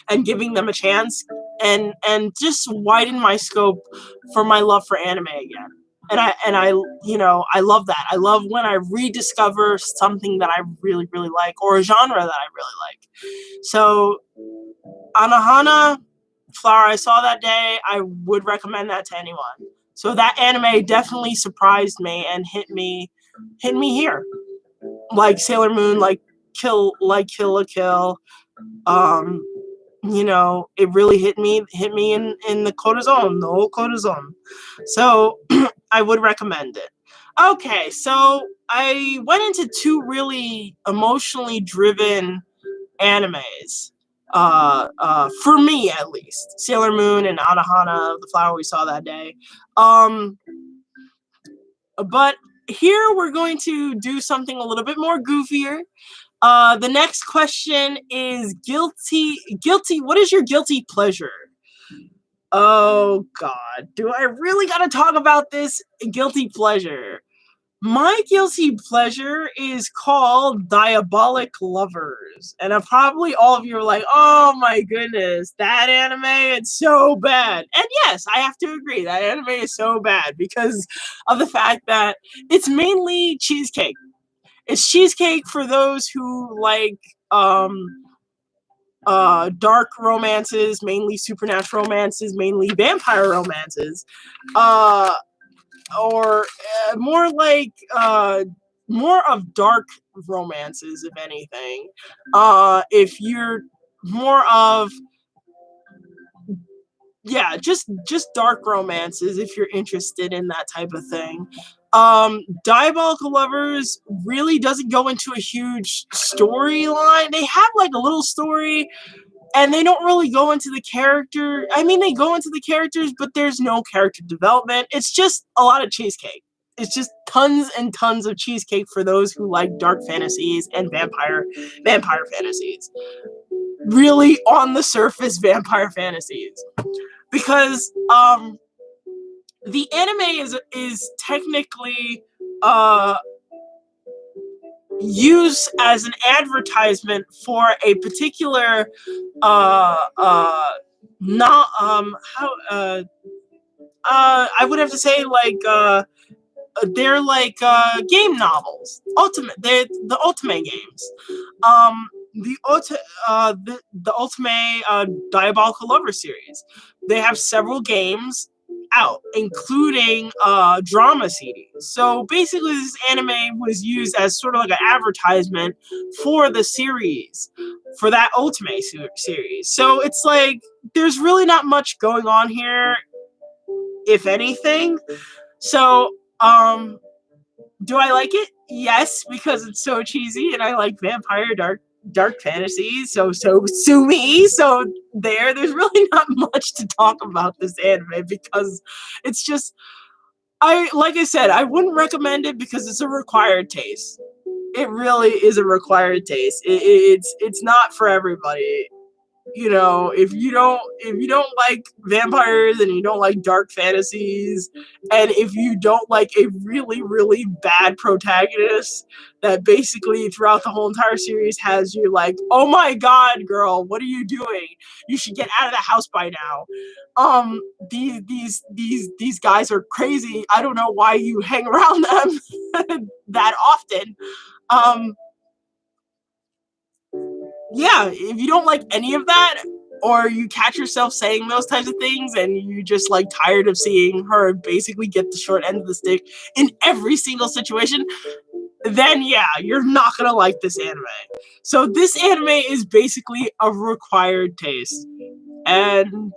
Speaker 1: and giving them a chance, and just widen my scope for my love for anime again. And I I love that. I love when I rediscover something that I really really like, or a genre that I really like. So Anohana, Flower I Saw That Day, I would recommend that to anyone. So that anime definitely surprised me and hit me here. Like Sailor Moon, like Kill la Kill. It really hit me in the cortisone, the whole cortisone. So I would recommend it. Okay, so I went into two really emotionally driven animes. For me at least, Sailor Moon and Anohana, the flower we saw that day. But here we're going to do something a little bit more goofier. The next question is guilty. What is your guilty pleasure? Oh God, do I really gotta talk about this guilty pleasure? My guilty pleasure is called Diabolic Lovers. And probably all of you are like, oh my goodness, that anime, it's so bad. And yes, I have to agree, that anime is so bad because of the fact that it's mainly cheesecake. It's cheesecake for those who like dark romances, mainly supernatural romances, mainly vampire romances, or more like more of dark romances, if anything. If you're more of just dark romances, if you're interested in that type of thing. Diabolical Lovers really doesn't go into a huge storyline. They have like a little story, and they don't really go into the character. I mean, they go into the characters, but there's no character development. It's just a lot of cheesecake. It's just tons and tons of cheesecake for those who like dark fantasies and vampire fantasies. Really on the surface vampire fantasies. Because the anime is technically used as an advertisement for a particular not how I would have to say like they're like game novels. They're the Ultimate games. The Ultimate Diabolical Lover series. They have several games out, including drama CDs. So basically, this anime was used as sort of like an advertisement for the series, for that Ultimate series. So it's like there's really not much going on here, if anything. So, do I like it? Yes, because it's so cheesy, and I like vampire dark fantasy. So sue me. So there's really not much to talk about this anime because it's just like I said, I wouldn't recommend it because it's a required taste. It really is a required taste. It's not for everybody. If you don't like vampires and you don't like dark fantasies, and if you don't like a really really bad protagonist that basically throughout the whole entire series has you like, oh my god girl, what are you doing, you should get out of the house by now, these guys are crazy, I don't know why you hang around them that often. Yeah, if you don't like any of that, or you catch yourself saying those types of things and you just like tired of seeing her basically get the short end of the stick in every single situation, then yeah, you're not gonna like this anime. So this anime is basically a required taste. And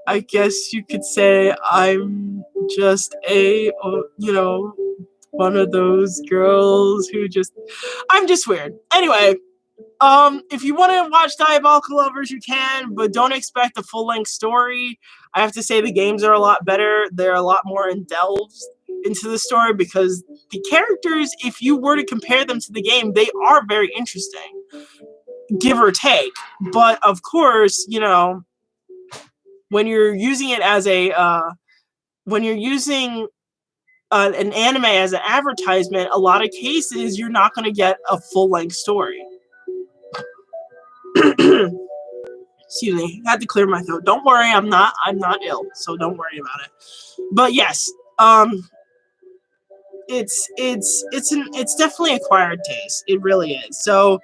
Speaker 1: I guess you could say I'm just one of those girls who I'm just weird. Anyway, if you want to watch Diabolical Lovers, you can, but don't expect a full-length story. I have to say the games are a lot better. They're a lot more delved into the story because the characters, if you were to compare them to the game, they are very interesting, give or take. But of course, when you're using it as when you're using an anime as an advertisement, a lot of cases you're not going to get a full-length story. Excuse me, I had to clear my throat. Don't worry, I'm not ill, so don't worry about it. But yes, it's definitely acquired taste. It really is. So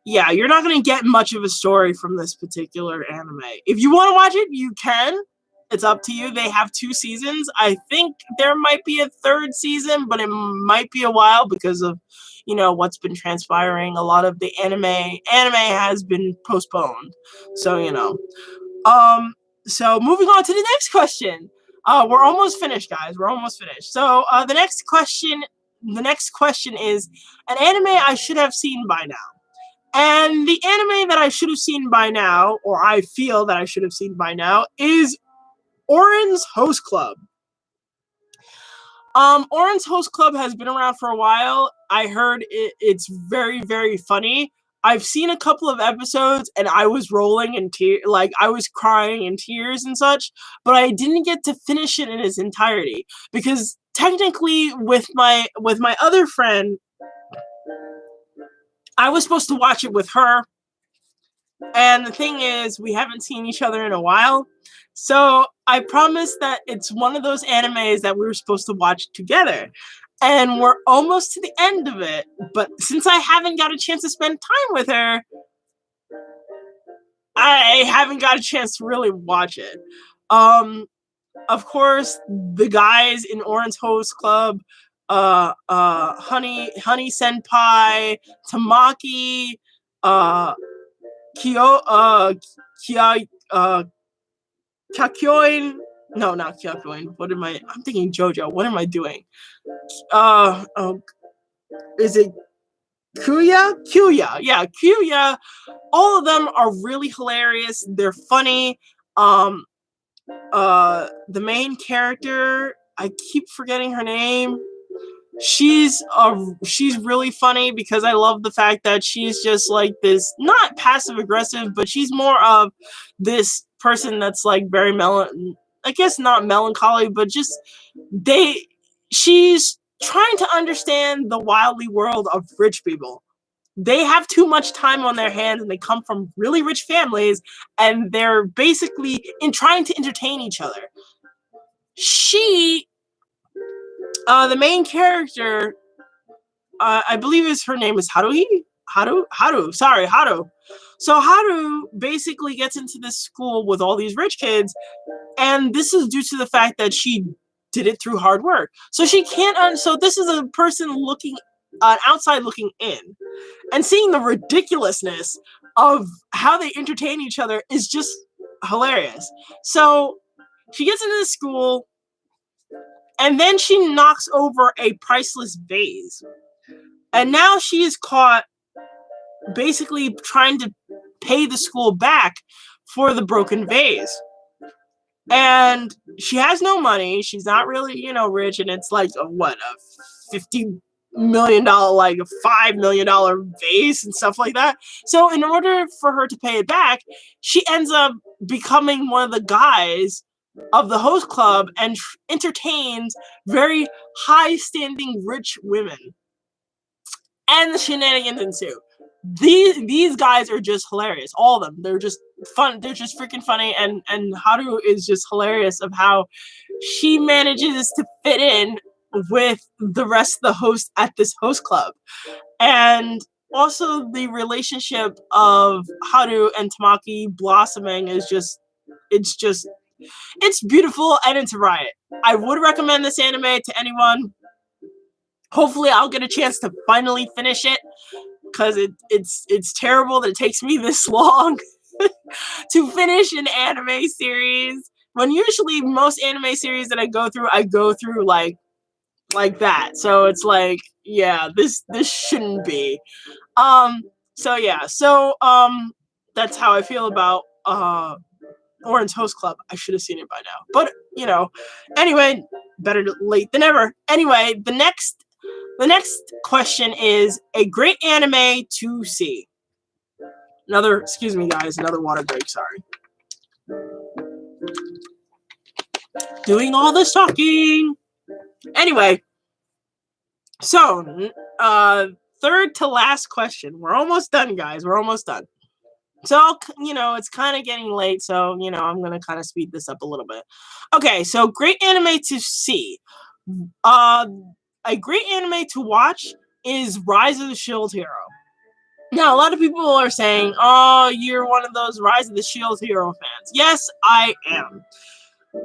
Speaker 1: yeah, you're not going to get much of a story from this particular anime. If you want to watch it, you can. It's up to you. They have 2 seasons. I think there might be a 3rd season, but it might be a while because of, you know, what's been transpiring. A lot of the anime has been postponed. So, you know. So moving on to the next question. We're almost finished, guys. We're almost finished. So, the next question is an anime I should have seen by now. And the anime that I should have seen by now, or I feel that I should have seen by now, is Oren's Host Club. Oren's Host Club has been around for a while. I heard it's very, very funny. I've seen a couple of episodes and I was rolling in tears, like I was crying in tears and such, but I didn't get to finish it in its entirety because technically with my other friend, I was supposed to watch it with her. And the thing is, we haven't seen each other in a while. So I promised that it's one of those animes that we were supposed to watch together. And we're almost to the end of it. But since I haven't got a chance to spend time with her, I haven't got a chance to really watch it. Of course, the guys in Orange Host Club, Honey Senpai, Tamaki, Kakyoin. No, not Kakyoin. What am I? I'm thinking JoJo. What am I doing? Is it Kuya? Kuya. Yeah, Kuya. All of them are really hilarious. They're funny. The main character, I keep forgetting her name. She's really funny because I love the fact that she's just like this, not passive aggressive, but she's more of this person that's like very I guess not melancholy, but just she's trying to understand the wildly world of rich people. They have too much time on their hands and they come from really rich families and they're basically trying to entertain each other. The main character, I believe her name is Haruhi? Haru. Sorry, Haru. So Haru basically gets into this school with all these rich kids, and this is due to the fact that she did it through hard work. So she can't, so this is a person looking, outside looking in, and seeing the ridiculousness of how they entertain each other is just hilarious. So she gets into the school, and then she knocks over a priceless vase. And now she is caught basically trying to pay the school back for the broken vase. And she has no money. She's not really, rich. And it's like, a $50 million, like a $5 million vase and stuff like that. So in order for her to pay it back, she ends up becoming one of the guys of the host club and entertains very high-standing rich women. And the shenanigans ensue. These guys are just hilarious. All of them. They're just fun. They're just freaking funny. And Haru is just hilarious of how she manages to fit in with the rest of the hosts at this host club. And also the relationship of Haru and Tamaki blossoming is just, it's beautiful and it's a riot. I would recommend this anime to anyone. Hopefully I'll get a chance to finally finish it, because it's terrible that it takes me this long to finish an anime series. When usually most anime series that I go through like that. So it's like, yeah, this shouldn't be. So yeah, that's how I feel about Orange Host Club. I should have seen it by now. But, anyway, better late than ever. Anyway, the next question is a great anime to see. Excuse me, guys, another water break, sorry. Doing all this talking. Anyway, so third to last question. We're almost done, guys. We're almost done. So, it's kind of getting late, so, I'm going to kind of speed this up a little bit. Okay, so great anime to see. A great anime to watch is Rise of the Shield Hero. Now, a lot of people are saying, oh, you're one of those Rise of the Shield Hero fans. Yes, I am.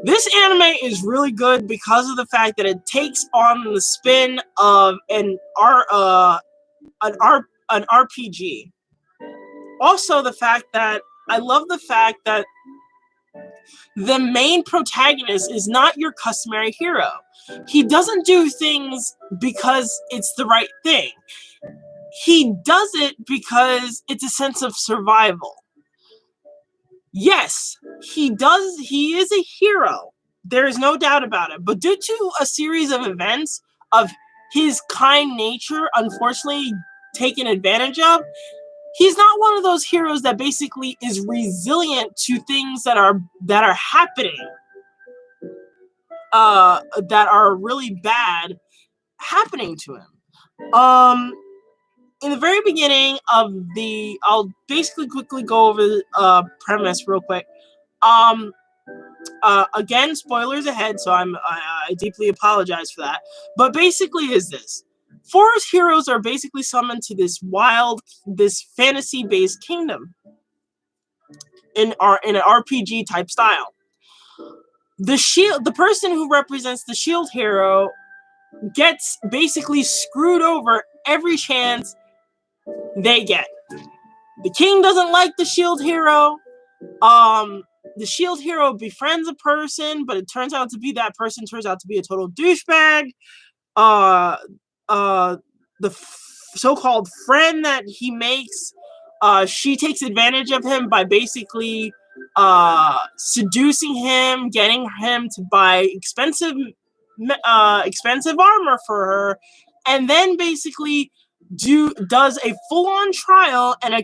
Speaker 1: This anime is really good because of the fact that it takes on the spin of an RPG. Also, I love the fact that the main protagonist is not your customary hero. He doesn't do things because it's the right thing. He does it because it's a sense of survival. Yes, he is a hero. There is no doubt about it. But due to a series of events of his kind nature, unfortunately taken advantage of, he's not one of those heroes that basically is resilient to things that are happening, that are really bad happening to him. In the very beginning of I'll basically quickly go over the premise real quick. Again, spoilers ahead, so I deeply apologize for that. But basically, is this: four heroes are basically summoned to this fantasy-based kingdom in an RPG type style. The person who represents the shield hero gets basically screwed over every chance they get. The king doesn't like the shield hero. The shield hero befriends a person, but it turns out to be that person turns out to be a total douchebag. The so-called friend that he makes, she takes advantage of him by basically seducing him, getting him to buy expensive armor for her, and then basically does a full-on trial and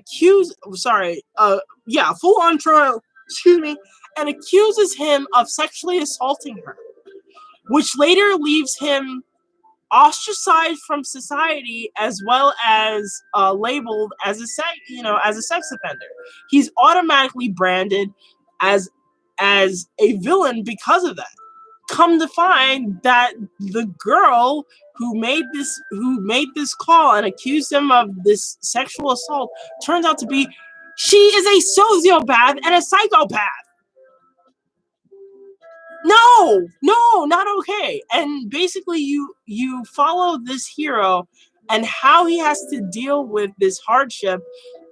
Speaker 1: full-on trial, and accuses him of sexually assaulting her, which later leaves him ostracized from society, as well as labeled as a sex offender. He's automatically branded as a villain because of that. Come to find that the girl who made this call and accused him of this sexual assault turns out to be she is a sociopath and a psychopath. No, not okay. And basically you follow this hero and how he has to deal with this hardship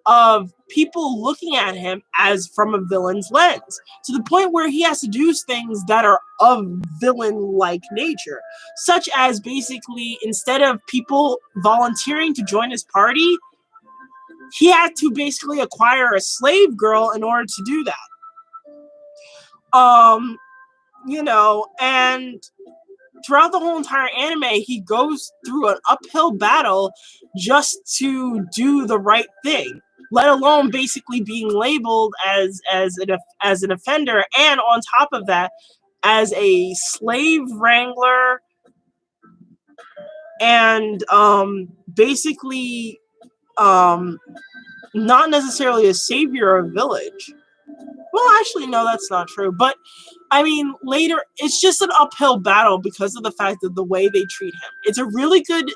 Speaker 1: of people looking at him as from a villain's lens, to the point where he has to do things that are of villain-like nature, such as basically, instead of people volunteering to join his party, he had to basically acquire a slave girl in order to do that. And throughout the whole entire anime, he goes through an uphill battle just to do the right thing, let alone basically being labeled as an offender, and on top of that, as a slave wrangler, and basically not necessarily a savior of a village. Well, actually, no, that's not true. But I mean, later, it's just an uphill battle because of the fact of the way they treat him. It's a really good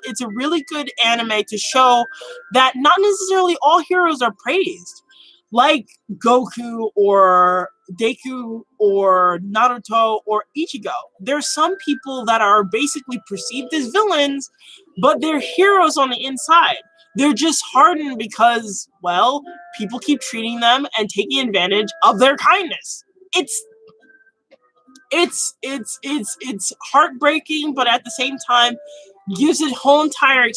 Speaker 1: anime to show that not necessarily all heroes are praised, like Goku or Deku or Naruto or Ichigo. There's some people that are basically perceived as villains, but they're heroes on the inside. They're just hardened because, well, people keep treating them and taking advantage of their kindness. It's heartbreaking, but at the same time, gives it whole entire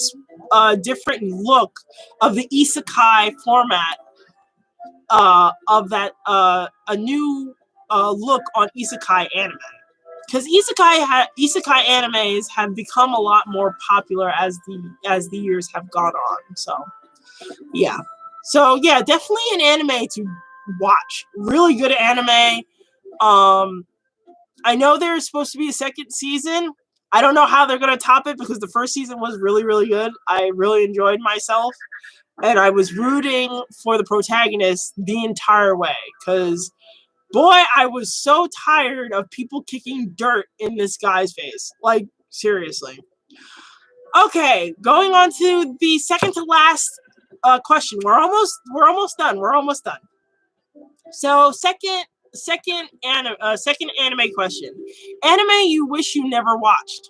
Speaker 1: different look of the isekai format, of that a new look on isekai anime. Because isekai animes have become a lot more popular as the years have gone on. So yeah, definitely an anime to watch. Really good anime. I know there's supposed to be a second season. I don't know how they're going to top it because the first season was really, really good. I really enjoyed myself. And I was rooting for the protagonist the entire way. Because, boy, I was so tired of people kicking dirt in this guy's face. Like, seriously. Okay, going on to the second to last question. We're almost done. We're almost done. So, second anime question. Anime you wish you never watched.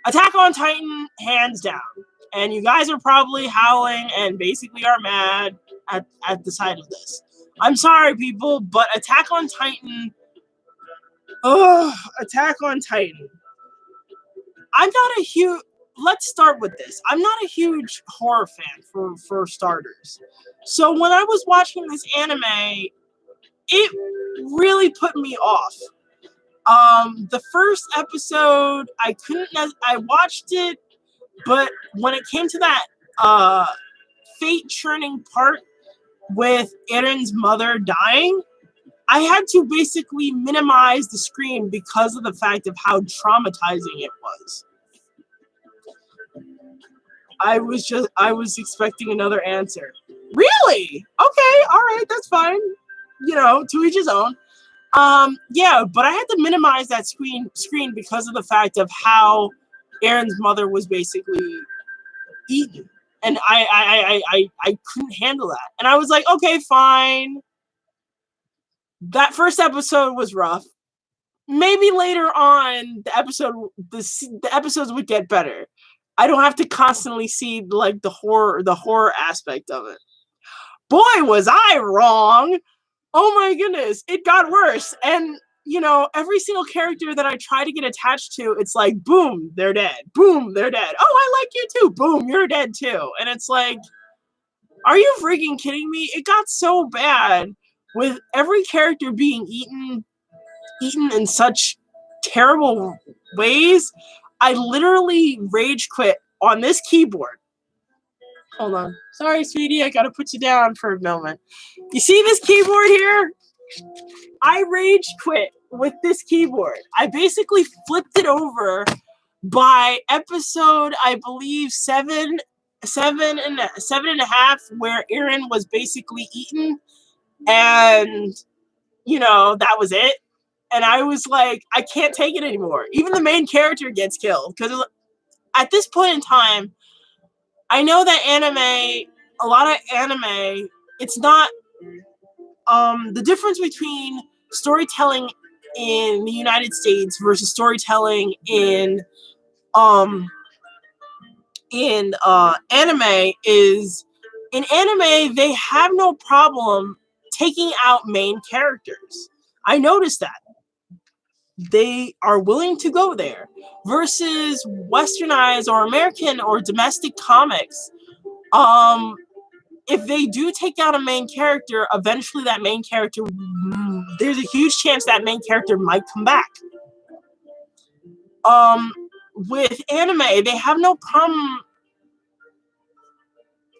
Speaker 1: Attack on Titan, hands down. And you guys are probably howling and basically are mad at the sight of this. I'm sorry, people, but Attack on Titan. Oh, Attack on Titan. I'm not a huge. Let's start with this. I'm not a huge horror fan for starters. So when I was watching this anime, it really put me off. The first episode, I couldn't. I watched it, but when it came to that fate churning part with Eren's mother dying, I had to basically minimize the screen because of the fact of how traumatizing it was. I was expecting another answer. Really? Okay, all right, that's fine. You know, to each his own. Yeah, but I had to minimize that screen because of the fact of how Eren's mother was basically eaten. And I couldn't handle that. And I was like, okay, fine. That first episode was rough. Maybe later on the episodes would get better. I don't have to constantly see like the horror aspect of it. Boy, was I wrong. Oh my goodness, it got worse. And you know, every single character that I try to get attached to, it's like, boom, they're dead. Boom, they're dead. Oh, I like you too. Boom, you're dead too. And it's like, are you freaking kidding me? It got so bad with every character being eaten in such terrible ways. I literally rage quit on this keyboard. Hold on. Sorry, sweetie. I gotta put you down for a moment. You see this keyboard here? I rage quit with this keyboard. I basically flipped it over by episode, I believe, seven and a half, where Eren was basically eaten, and you know, that was it. And I was like, I can't take it anymore. Even the main character gets killed because at this point in time, I know that a lot of anime, it's not the difference between storytelling in the United States versus storytelling in anime is, in anime they have no problem taking out main characters. I noticed that. They are willing to go there versus westernized or American or domestic comics. If they do take out a main character, eventually that main character, there's a huge chance that main character might come back. With anime, they have no problem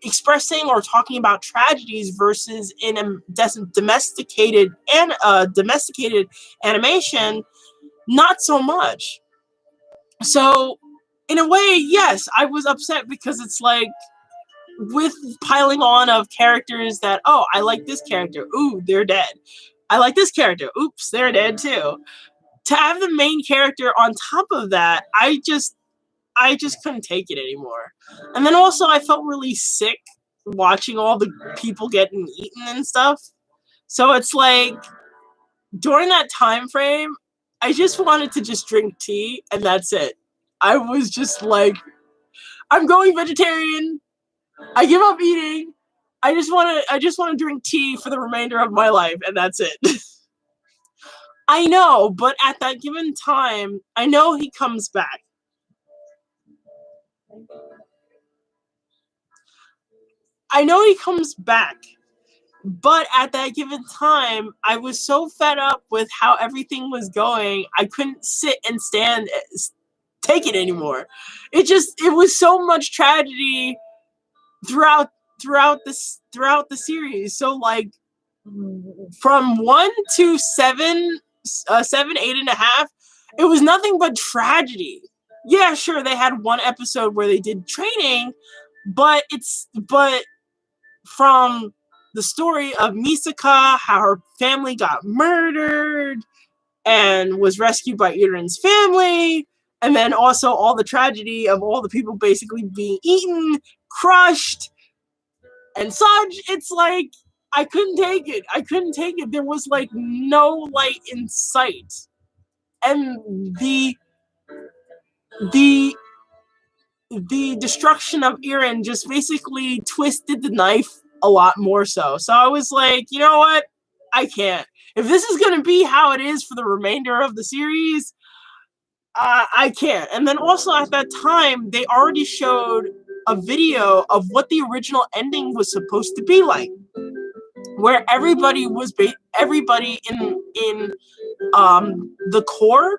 Speaker 1: expressing or talking about tragedies versus in a domesticated animation, not so much. So, in a way, yes, I was upset because it's like, with piling on of characters that, oh, I like this character. Ooh, they're dead. I like this character. Oops, they're dead too. To have the main character on top of that, I just couldn't take it anymore. And then also I felt really sick watching all the people getting eaten and stuff. So it's like, during that time frame, I just wanted to just drink tea and that's it. I was just like, I'm going vegetarian. I give up eating. I just want to drink tea for the remainder of my life, and that's it. I know, but at that given time, I know he comes back. I know he comes back. But at that given time, I was so fed up with how everything was going, I couldn't sit and take it anymore. It was so much tragedy throughout the series. So like, from 1 to 7, 7, 8.5, It was nothing but tragedy. Yeah, sure, they had one episode where they did training, but from the story of Misaka, how her family got murdered and was rescued by Iren's family, and then also all the tragedy of all the people basically being eaten, crushed, and such. It's like, I couldn't take it. I couldn't take it. There was like no light in sight. And the destruction of Iren just basically twisted the knife a lot more so. So I was like, you know what? I can't. If this is going to be how it is for the remainder of the series, I can't. And then also at that time, they already showed a video of what the original ending was supposed to be like, where everybody in the core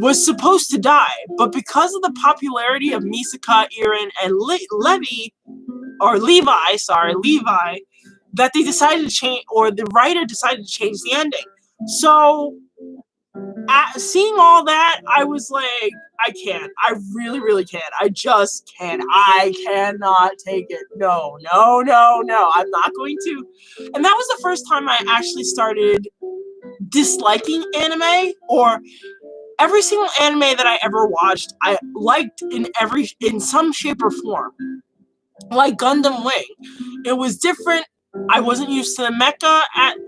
Speaker 1: was supposed to die, but because of the popularity of Misaka, Iren, and Levi, that they decided to change, or the writer decided to change the ending. So, seeing all that, I was like, I can't. I really, really can't. I just can't. I cannot take it. No. I'm not going to. And that was the first time I actually started disliking anime, or every single anime that I ever watched, I liked in some shape or form. Like Gundam Wing. It was different. I wasn't used to the mecha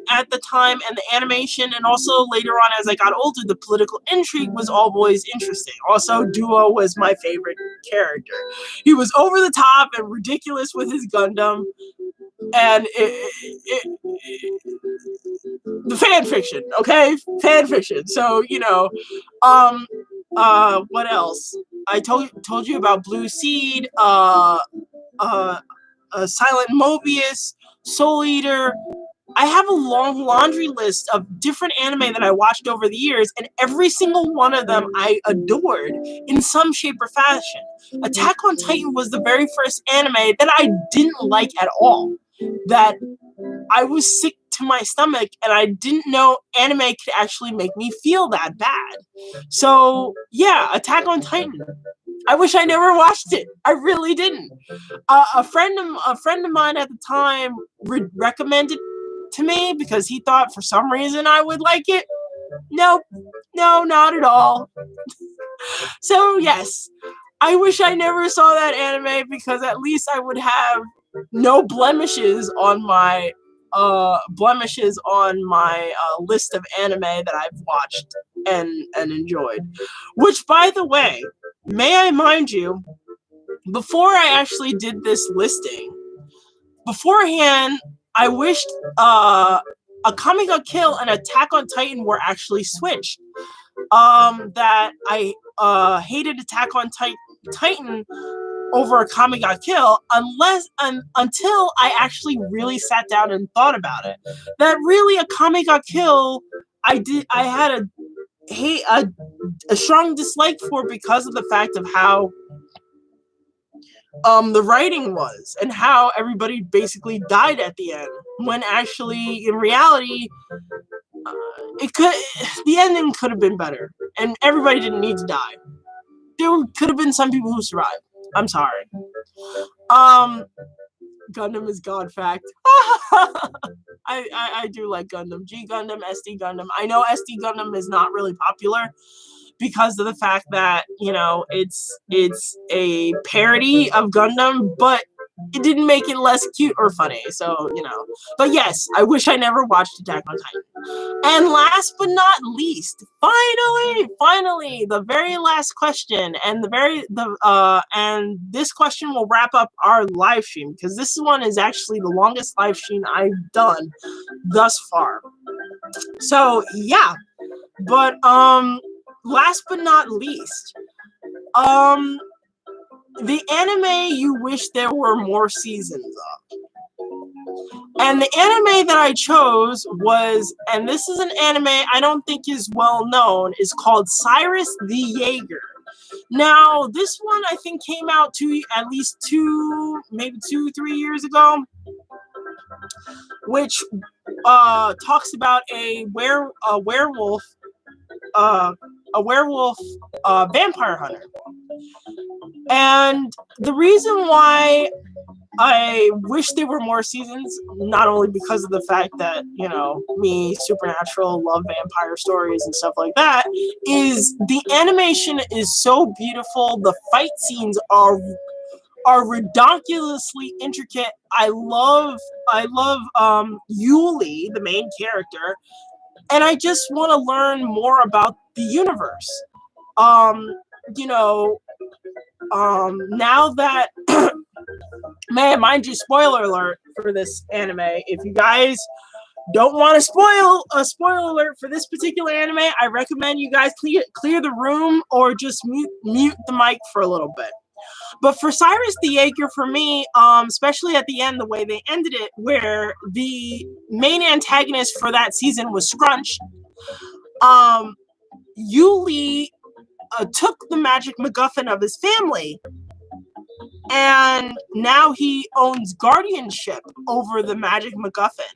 Speaker 1: at the time, and the animation, and also later on as I got older, the political intrigue was always interesting. Also, Duo was my favorite character. He was over the top and ridiculous with his Gundam, and the fan fiction, okay? Fan fiction. So, what else? I told you about Blue Seed, Silent Mobius, Soul Eater. I have a long laundry list of different anime that I watched over the years, and every single one of them I adored in some shape or fashion. Attack on Titan was the very first anime that I didn't like at all. That I was sick to my stomach, and I didn't know anime could actually make me feel that bad. So, yeah, Attack on Titan. I wish I never watched it. I really didn't. A friend of mine at the time recommended to me because he thought for some reason I would like it. Nope. No, not at all. So, yes, I wish I never saw that anime, because at least I would have no blemishes on my list of anime that I've watched and enjoyed. Which, by the way, may I mind you, before I actually did this listing, beforehand, I wished Akame ga Kill and Attack on Titan were actually switched. That I hated Attack on Titan over Akame ga Kill until I actually really sat down and thought about it. That really Akame ga Kill, I had a strong dislike for, because of the fact of how the writing was, and how everybody basically died at the end, when actually in reality the ending could have been better, and everybody didn't need to die. There could have been some people who survived. I'm sorry. Gundam is God fact. I do like Gundam. G Gundam, SD Gundam. I know SD Gundam is not really popular because of the fact that, it's a parody of Gundam, but it didn't make it less cute or funny. So, But yes, I wish I never watched Attack on Titan. And last but not least, finally, the very last question, and and this question will wrap up our live stream, because this one is actually the longest live stream I've done thus far. So yeah, but last but not least, the anime you wish there were more seasons of. And the anime that I chose was, and this is an anime I don't think is well known, is called Cyrus the Jaeger. Now, this one I think came out at least 2-3 years ago, which talks about a werewolf a werewolf vampire hunter. And the reason why I wish there were more seasons, not only because of the fact that, you know, me, Supernatural, love vampire stories and stuff like that, is the animation is so beautiful. The fight scenes are ridiculously intricate. I love Yuli, the main character, and I just want to learn more about the universe. You know, now that man, mind you, spoiler alert for this anime. If you guys don't want to spoiler alert for this particular anime, I recommend you guys clear the room or just mute the mic for a little bit. But for Cyrus the Jaeger, for me, especially at the end, the way they ended it, where the main antagonist for that season was Scrunch, Yuli took the magic MacGuffin of his family, and now he owns guardianship over the magic MacGuffin.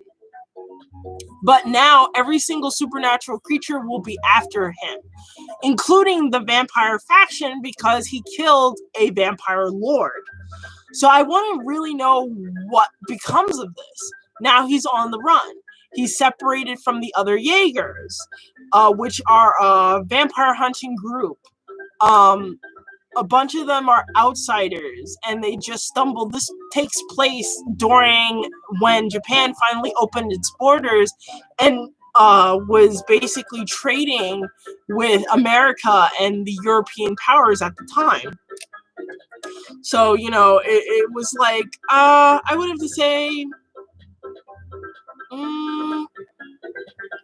Speaker 1: But now every single supernatural creature will be after him, including the vampire faction, because he killed a vampire lord. So I want to really know what becomes of this. Now he's on the run. He's separated from the other Jaegers, which are a vampire hunting group. A bunch of them are outsiders, and they just stumbled. This takes place during when Japan finally opened its borders and was basically trading with America and the European powers at the time. So, you know, it was like, I would have to say, I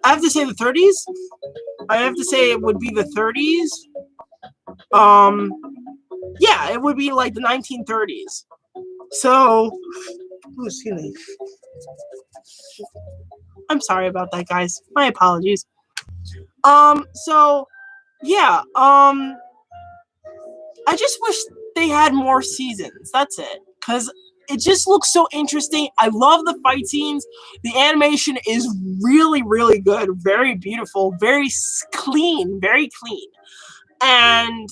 Speaker 1: have to say the 30s. I have to say it would be the 30s. Yeah, it would be like the 1930s. So, excuse me. I'm sorry about that, guys. My apologies. So, yeah, I just wish they had more seasons. That's it. Because it just looks so interesting. I love the fight scenes. The animation is really, really good. Very beautiful. Very clean. Very clean. And,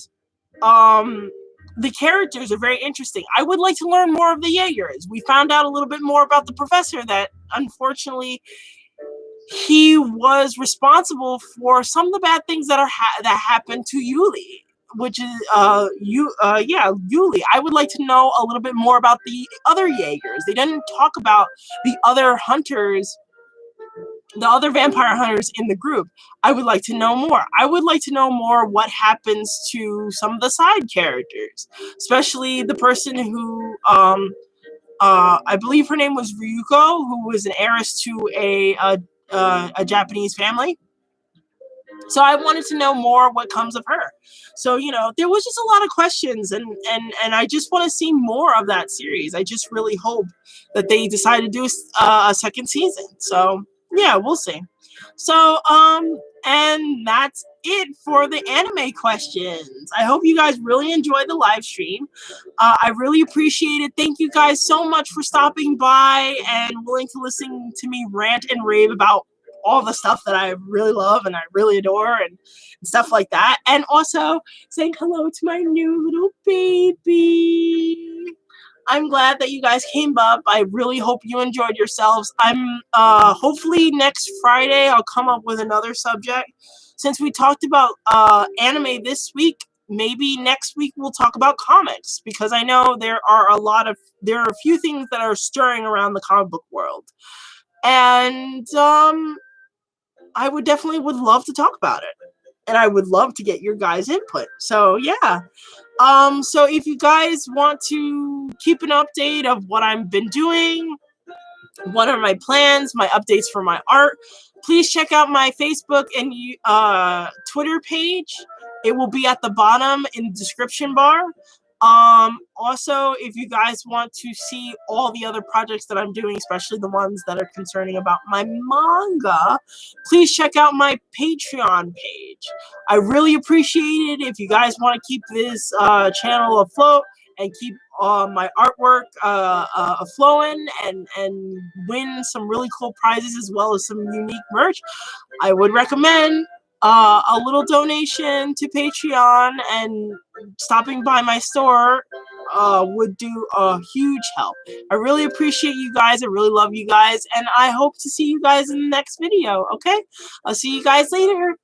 Speaker 1: the characters are very interesting. I would like to learn more of the Jaegers. We found out a little bit more about the professor, that unfortunately he was responsible for some of the bad things that that happened to Yuli, which is Yuli. I would like to know a little bit more about the other Jaegers. They didn't talk about the other hunters, the other vampire hunters in the group. I would like to know more. I would like to know more what happens to some of the side characters, especially the person who, I believe her name was Ryuko, who was an heiress to a Japanese family. So I wanted to know more what comes of her. So, you know, there was just a lot of questions, and I just want to see more of that series. I just really hope that they decide to do a second season. So, yeah, we'll see. So, and that's it for the anime questions. I hope you guys really enjoyed the live stream. I really appreciate it. Thank you guys so much for stopping by and willing to listen to me rant and rave about all the stuff that I really love and I really adore and stuff like that. And also saying hello to my new little baby. I'm glad that you guys came up. I really hope you enjoyed yourselves. I'm hopefully next Friday I'll come up with another subject. Since we talked about anime this week, maybe next week we'll talk about comics, because I know there are a few things that are stirring around the comic book world. And I would love to talk about it. And I would love to get your guys' input. So yeah. So if you guys want to keep an update of what I've been doing, what are my plans, my updates for my art, please check out my Facebook and Twitter page. It will be at the bottom in the description bar. Also, if you guys want to see all the other projects that I'm doing, especially the ones that are concerning about my manga, please check out my Patreon page. I really appreciate it if you guys want to keep this channel afloat and keep my artwork flowing and win some really cool prizes as well as some unique merch. I would recommend a little donation to Patreon and stopping by my store would do a huge help. I really appreciate you guys. I really love you guys, and I hope to see you guys in the next video. Okay, I'll see you guys later.